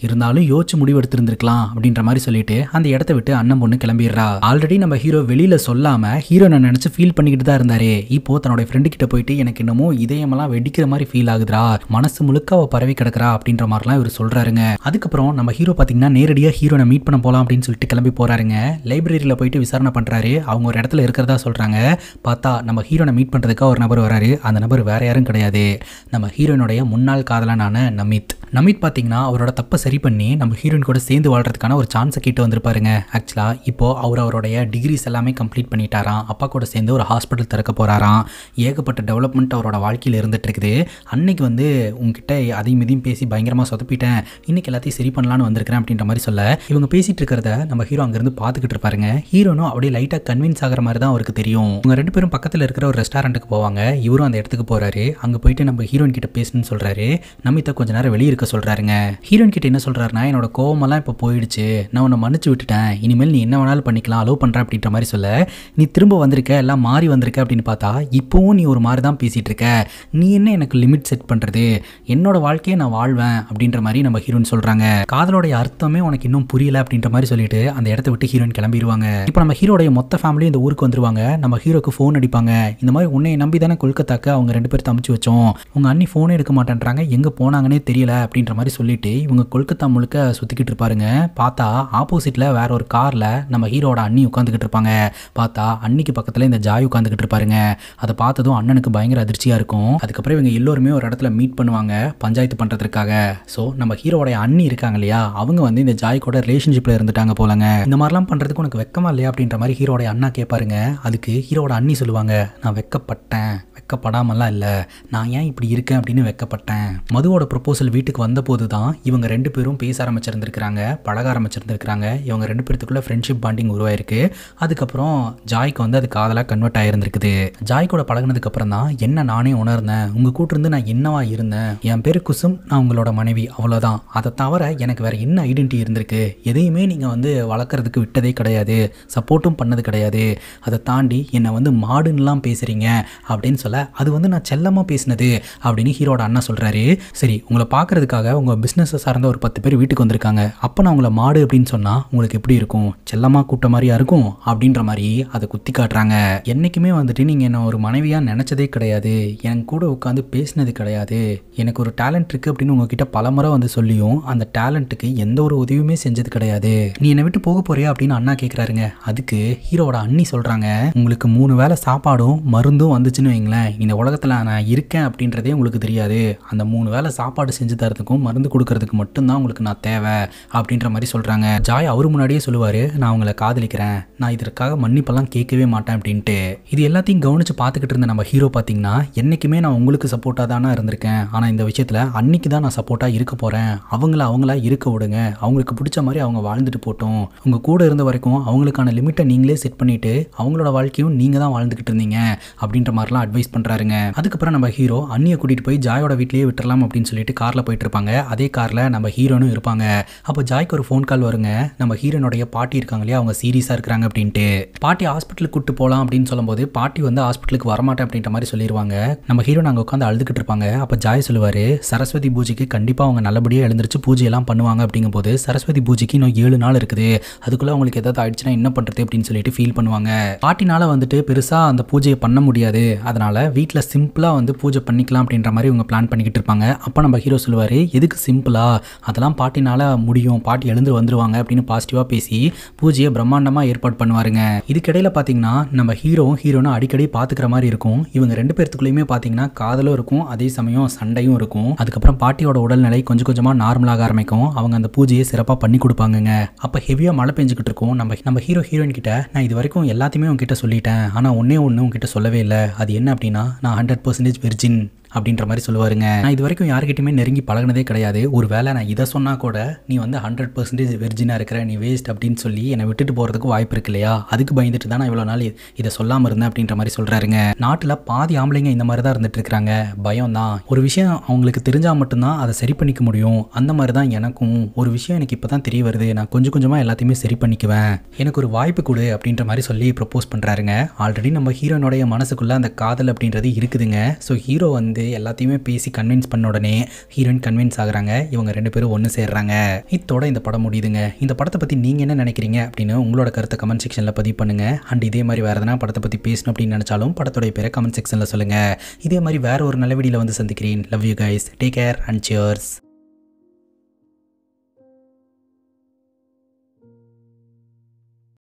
இருந்தாலும் யோசிச்சு முடிவு எடுத்திருந்திருக்கலாம் அப்படின்ற மாதிரி சொல்லிட்டு அந்த இடத்த விட்டு அண்ணன் பொண்ணு கிளம்பிடுறா. ஆல்ரெடி நம்ம ஹீரோ வெளியில சொல்லாம ஹீரோ நான் நினைச்சு ஃபீல் பண்ணிக்கிட்டு தான் இருந்தாரு. இப்போ தன்னோட ஃப்ரெண்டு கிட்ட போயிட்டு எனக்கு என்னமோ இதயமெல்லாம் வெடிக்கிற மாதிரி ஃபீல் ஆகுதுரா, மனசு முழுக்க அவ பரவி கிடக்குறா அப்படின்ற மாதிரிலாம் இவர் சொல்றாருங்க. அதுக்கப்புறம் நம்ம ஹீரோ பாத்தீங்கன்னா நேரடியா ஹீரோனை மீட் பண்ண போலாம் அப்படின்னு சொல்லிட்டு கிளம்பி போறாருங்க. லைப்ரரியில போயிட்டு விசாரணை பண்றாரு. அவங்க ஒரு இடத்துல இருக்கிறதா சொல்றாங்க. பார்த்தா நம்ம ஹீரோனை மீட் பண்றதுக்காக ஒரு நபர் வராரு. அந்த நபர் வேற யாரும் கிடையாது, நம்ம ஹீரோனுடைய முன்னாள் காதலனான நமித். நமித் பாத்தீங்கன்னா அவரோட தப்பை சரி பண்ணி நம்ம ஹீரோயின் கூட சேர்ந்து வாழ்றதுக்கான ஒரு சான்ஸை கேட்டு வந்திருப்பாருங்க. ஆக்சுவலா இப்போ அவருடைய டிகிரிஸ் எல்லாமே கம்ப்ளீட் பண்ணிட்டாராம். அப்பா கூட சேர்ந்து ஒரு ஹாஸ்பிட்டல் திறக்க போறாராம். ஏகப்பட்ட டெவலப்மெண்ட் அவரோட வாழ்க்கையில் இருந்துட்டு இருக்குது. அன்னைக்கு வந்து உங்ககிட்ட அதையும் இதையும் பேசி பயங்கரமா சொதப்பிட்டேன், இன்னைக்கு எல்லாத்தையும் சரி பண்ணலான்னு வந்திருக்கிறேன் அப்படின்ற மாதிரி சொல்ல, இவங்க பேசிட்டு இருக்கிறத நம்ம ஹீரோ அங்கிருந்து பார்த்துக்கிட்டு இருப்பாருங்க. ஹீரோனும் அப்படியே லைட்டா கன்வின்ஸ் ஆகிற மாதிரி தான் அவருக்கு தெரியும். இவங்க ரெண்டு பேரும் பக்கத்தில் இருக்கிற ஒரு ரெஸ்டாரண்ட்டுக்கு போவாங்க. இவரும் அந்த இடத்துக்கு போறாரு. அங்க போயிட்டு நம்ம ஹீரோயின் கிட்ட பேசணும்னு சொல்றாரு. நமிதா கொஞ்ச நேரம் வெளியே இருக்க சொல்றாருங்க. ஹீரோயின் கிட்ட என்ன சொல்றாருன்னா, என்னோட கோவமெல்லாம் இப்போ போயிடுச்சு, நான் உன்னை மன்னிச்சு விட்டுட்டேன், இனிமேல் நீ என்ன வேணாலும் பண்ணிக்கலாம், அலோவ் பண்ற அப்படின்ற மாதிரி சொல்ல, நீ திரும்ப வந்திருக்க, எல்லாம் மாறி வந்திருக்க அப்படின்னு பார்த்தா இப்போவும் நீ ஒரு மாதிரி தான் பேசிட்டு இருக்க, நீ என்ன எனக்கு லிமிட் செட் பண்றது, என்னோட வாழ்க்கையை நான் வாழ்வேன் அப்படின்ற மாதிரி நம்ம ஹீரோயின் சொல்றாங்க. காதலோடைய அர்த்தமே உனக்கு இன்னும் புரியல அப்படின்ற மாதிரி சொல்லிட்டு அந்த இடத்த விட்டு ஹீரோயின் கிளம்பிடுவாங்க. இப்போ நம்ம ஹீரோடைய மொத்த ஃபேமிலி இந்த ஊருக்கு வந்துருவாங்க. நம்ம ஹீரோக்கு ஃபோன் அடிப்பாங்க. இந்த மாதிரி உன்னை நம்பி தானே கொல்கத்தாக்கு அவங்க ரெண்டு பேரும் தமிச்சு வச்சோம், உங்க அண்ணி ஃபோனே எடுக்க மாட்டேன்றாங்க, எங்க போனாங்கன்னே தெரியல அப்படின்ற மாதிரி சொல்லிட்டு இவங்க கொல்கத்தா முழுக்க சுத்திக்கிட்டு இருப்பாருங்க. பார்த்தா ஆப்போசிட்ல வேற ஒரு கார்ல நம்ம ஹீரோட அண்ணி உட்காந்துக்கிட்டு இருப்பாங்க. பார்த்தா அன்னிக்கு பக்கத்துல இந்த ஜாய் உட்காந்துக்கிட்டு இருப்பாருங்க. அதை பார்த்ததும் அண்ணனுக்கு பயங்கர அதிர்ச்சியா இருக்கும். அதுக்கப்புறம் இவங்க எல்லோருமே ஒரு இடத்துல மீட் பண்ணுவாங்க பஞ்சாயத்து பண்றதுக்காக. ஸோ நம்ம ஹீரோட அண்ணி இருக்காங்க இல்லையா, அவங்க வந்து இந்த ஜாய் கூட ரிலேஷன்ஷிப்ல இருந்துட்டாங்க போலங்க. இந்த மாதிரிலாம் பண்றதுக்கு உனக்கு வெக்கமா இல்லையா அப்படின்ற மாதிரி ஹீரோட அண்ணா கேட்பாருங்க. அதுக்கு ஹீரோட அண்ணி சொல்லுவாங்க, நான் வெக்கப்பட்டேன், வெக்கப்படாமலாம் இல்லை, நான் ஏன் இப்படி இருக்கேன் அப்படின்னு வெக்கப்பட்டேன். மதுவோட ப்ரொபோசல் வீட்டுக்கு வந்த போது தான் இவங்க ரெண்டு பேரும் பேச ஆரம்பிச்சிருந்துருக்காங்க, பழக ஆரம்பிச்சிருந்துருக்காங்க. இவங்க ரெண்டு பேருக்குள்ள ஃப்ரெண்ட்ஷிப் பாண்டிங் உருவாயிருக்கு. அதுக்கப்புறம் ஜாய்க்கு வந்து அது காதலாக கன்வெர்ட் ஆயிருந்திருக்குது. ஜாய் கூட பழகினதுக்கு அப்புறம் தான் என்ன நானே உணர்ந்தேன், உங்க கூட்டு இருந்து நான் என்னவா இருந்தேன், என் பேரு குசும், நான் உங்களோட மனைவி, அவ்வளோதான். அதை தவிர எனக்கு வேற என்ன ஐடென்டிட்டி இருந்திருக்கு, எதையுமே நீங்க வந்து வளர்க்கறதுக்கு விட்டதே கிடையாது, சப்போர்ட்டும் பண்ணது கிடையாது. அதை தாண்டி என்னை வந்து மாடுன்னெலாம் பேசுறீங்க அப்படின்னு சொல்ல, அது வந்து நான் செல்லமா பேசினது அப்படின்னு ஹீரோட அண்ணா சொல்றாரு. சரி, உங்களை பார்க்கறதுக்காக உங்க பிசினஸ் சார்ந்த ஒரு 10 பேர் வீட்டுக்கு வந்திருக்காங்க, அப்போ நான் உங்களை மாடு அப்படின்னு சொன்னா உங்களுக்கு எப்படி இருக்கும், செல்லமா கூட்ட மாதிரியா இருக்கும் அப்படின்ற மாதிரி அதை குத்தி காட்டுறாங்க. என்னைக்குமே வந்துட்டு நீங்க என்ன ஒரு மனைவியா நினைச்சதே கிடையாது, என் கூட உட்காந்து பேசினது கிடையாது, எனக்கு ஒரு டேலண்ட் இருக்கு அப்படின்னு உங்ககிட்ட பலமுறை வந்து சொல்லியும் அந்த டேலண்ட்டுக்கு எந்த ஒரு உதவியுமே செஞ்சது கிடையாது, நீ என்னை விட்டு போக போறியா அப்படின்னு அண்ணா கேட்குறாருங்க. அதுக்கு ஹீரோட அண்ணி சொல்றாங்க, உங்களுக்கு 3 வேளை சாப்பாடும் மருந்தும் வந்துச்சுன்னு வைங்களேன், இந்த உலகத்தில் நான் இருக்கேன் அப்படின்றதே உங்களுக்கு தெரியாது, அந்த 3 வேளை சாப்பாடு செஞ்சு தரதுக்கும் மருந்து கொடுக்கறதுக்கு மட்டும்தான் உங்களுக்கு நான் தேவை அப்படின்ற மாதிரி சொல்றாங்க. ஜாய் அவரு முன்னாடியே சொல்லுவாரு, நான் உங்களை காதலிக்கிறேன், நான் இதற்காக மன்னிப்பெல்லாம் கேட்கவே மாட்டேன் அப்படின்ட்டு. இது எல்லாத்தையும் கவனிச்சு பார்த்துக்கிட்டு இருந்த நம்ம ஹீரோ பார்த்தீங்கன்னா, என்னைக்குமே நான் உங்களுக்கு சப்போர்ட்டாக தானே இருந்திருக்கேன், ஆனால் இந்த விஷயத்தில் அன்னைக்கு தான் நான் சப்போர்ட்டாக இருக்க போகிறேன், அவங்களா இருக்க விடுங்க, அவங்களுக்கு பிடிச்ச மாதிரி அவங்க வாழ்ந்துட்டு போட்டோம், உங்கள் கூட இருந்த வரைக்கும் அவங்களுக்கான லிமிட்டை நீங்களே செட் பண்ணிட்டு அவங்களோட வாழ்க்கையும் நீங்கள் தான் வாழ்ந்துக்கிட்டு இருந்தீங்க அப்படின்ற மாதிரிலாம் அட்வைஸ் பண்ணுறாருங்க. அதுக்கப்புறம் நம்ம ஹீரோ அண்ணியை கூட்டிகிட்டு போய் ஜாயோட வீட்லேயே விட்டுறலாம் அப்படின்னு சொல்லிட்டு காரில் போயிட்டு இருப்பாங்க. அதே காரில் நம்ம ஹீரோனும் இருப்பாங்க. அப்போ ஜாய்க்கு ஒரு ஃபோன் கால் வருங்க. நம்ம ஹீரோனுடைய பாட்டி இருக்காங்க இல்லையா, அவங்க சீரியஸாக இருக்கிறாங்க அப்படின்ட்டு. பாட்டி ஹாஸ்பிட்டலுக்கு கூட்டு போகலாம் அப்படின்னு சொல்லும்போது பாட்டி வந்து ஹாஸ்பிட்டலுக்கு வரமாட்டேன் அப்படின்ற மாதிரி சொல்லிடுவாங்க. நம்ம ஹீரோ நாங்கள் உட்காந்து அழுதுகிட்டு இருப்பாங்க. அப்போ ஜாய் சொல்லுவார், சரஸ்வதி பூஜைக்கு கண்டிப்பாக அவங்க நல்லபடியாக எழுந்திரிச்சு பூஜையெல்லாம் பண்ணுவாங்க அப்படிங்கும்போது சரஸ்வதி பூஜைக்கு இன்னும் 7 நாள் இருக்குது, அதுக்குள்ளே அவங்களுக்கு ஏதாவது ஆயிடுச்சுன்னா என்ன பண்ணுறது அப்படின்னு சொல்லிட்டு ஃபீல் பண்ணுவாங்க. பாட்டினால வந்துட்டு பெருசாக அந்த பூஜையை பண்ண முடியாது, அதனால வீட்டில் சிம்பிளாக வந்து பூஜை பண்ணிக்கலாம் அப்படின்ற மாதிரி இவங்க பிளான் பண்ணிக்கிட்டு இருப்பாங்க. அப்போ நம்ம ஹீரோ சொல்லுவார், சொல்லுவார். எதுக்கு சிம்பிளா, அதெல்லாம் பாட்டினால முடியும், பாட்டி எழுந்து வந்துருவாங்க அப்படின்னு பாசிட்டிவாக பேசி பூஜையை பிரம்மாண்டமாக ஏற்பாடு பண்ணுவாருங்க. இதுக்கிடையில் பார்த்தீங்கன்னா நம்ம ஹீரோனும் அடிக்கடி பார்த்துக்கிற மாதிரி இருக்கும். இவங்க 2 பேர்த்துக்குள்ளேயுமே பார்த்தீங்கன்னா காதலும் இருக்கும், அதே சமயம் சண்டையும் இருக்கும். அதுக்கப்புறம் பாட்டியோட உடல்நிலை கொஞ்சம் கொஞ்சமாக நார்மலாக ஆரம்பிக்கும். அவங்க அந்த பூஜையை சிறப்பாக பண்ணி கொடுப்பாங்கங்க. அப்போ ஹெவியாக மழை பெஞ்சுக்கிட்டு இருக்கும். நம்ம ஹீரோயின் கிட்ட நான் இது வரைக்கும் எல்லாத்தையுமே உங்ககிட்ட சொல்லிட்டேன், ஆனால் ஒன்னே ஒன்று உங்ககிட்ட சொல்லவே இல்லை. அது என்ன அப்படின்னா நான் 100% வெர்ஜின் அப்படின்ற மாதிரி சொல்லுவாருங்க. நான் இது வரைக்கும் யார்கிட்டயுமே நெருங்கி பழகினதே கிடையாது. ஒரு வேளை நான் இதை சொன்னா கூட நீ வந்து 100% வெர்ஜினா இருக்கிற, நீ வேஸ்ட் அப்படின்னு சொல்லி என்னை விட்டுட்டு போறதுக்கு வாய்ப்பு இருக்கு இல்லையா, அதுக்கு பயந்துட்டு தான் நான் இவ்வளோ நாள் இதை சொல்லாமல் இருந்தேன் அப்படின்ற மாதிரி சொல்றாருங்க. நாட்டில் பாதி ஆம்பளைங்க இந்த மாதிரி தான் இருந்துட்டு இருக்காங்க. பயம் தான். ஒரு விஷயம் அவங்களுக்கு தெரிஞ்சா மட்டும்தான் அதை சரி பண்ணிக்க முடியும். அந்த மாதிரி தான் எனக்கும் ஒரு விஷயம் எனக்கு இப்போ தான் தெரிய வருது. நான் கொஞ்சம் கொஞ்சமாக எல்லாத்தையுமே சரி பண்ணிக்குவேன், எனக்கு ஒரு வாய்ப்பு கொடு அப்படின்ற மாதிரி சொல்லி ப்ரப்போஸ் பண்ணுறாருங்க. ஆல்ரெடி நம்ம ஹீரோனுடைய மனசுக்குள்ள அந்த காதல் அப்படின்றது இருக்குதுங்க. ஸோ ஹீரோ வந்து எல்லாத்தையுமே பேசி கன்வின்ஸ் பண்ண உடனே ஹீரோயின் கன்வின்ஸ் ஆகுறாங்க. இவங்க 2 பேரும் ஒன்று சேர்றாங்க. இதோட இந்த படம் முடியுதுங்க. இந்த படத்தை பற்றி நீங்கள் என்ன நினைக்கிறீங்க அப்படின்னு உங்களோட கருத்தை கமெண்ட் செக்ஷனில் பதிவு பண்ணுங்க. அண்ட் இதே மாதிரி வேறு எதனா படத்தை பற்றி பேசணும் அப்படின்னு நினச்சாலும் படத்தோடைய பேரை கமெண்ட் செக்ஷனில் சொல்லுங்கள். இதே மாதிரி வேறு ஒரு நல்ல வீடியோவில் வந்து சந்திக்கிறேன். Love you guys, take care and cheers.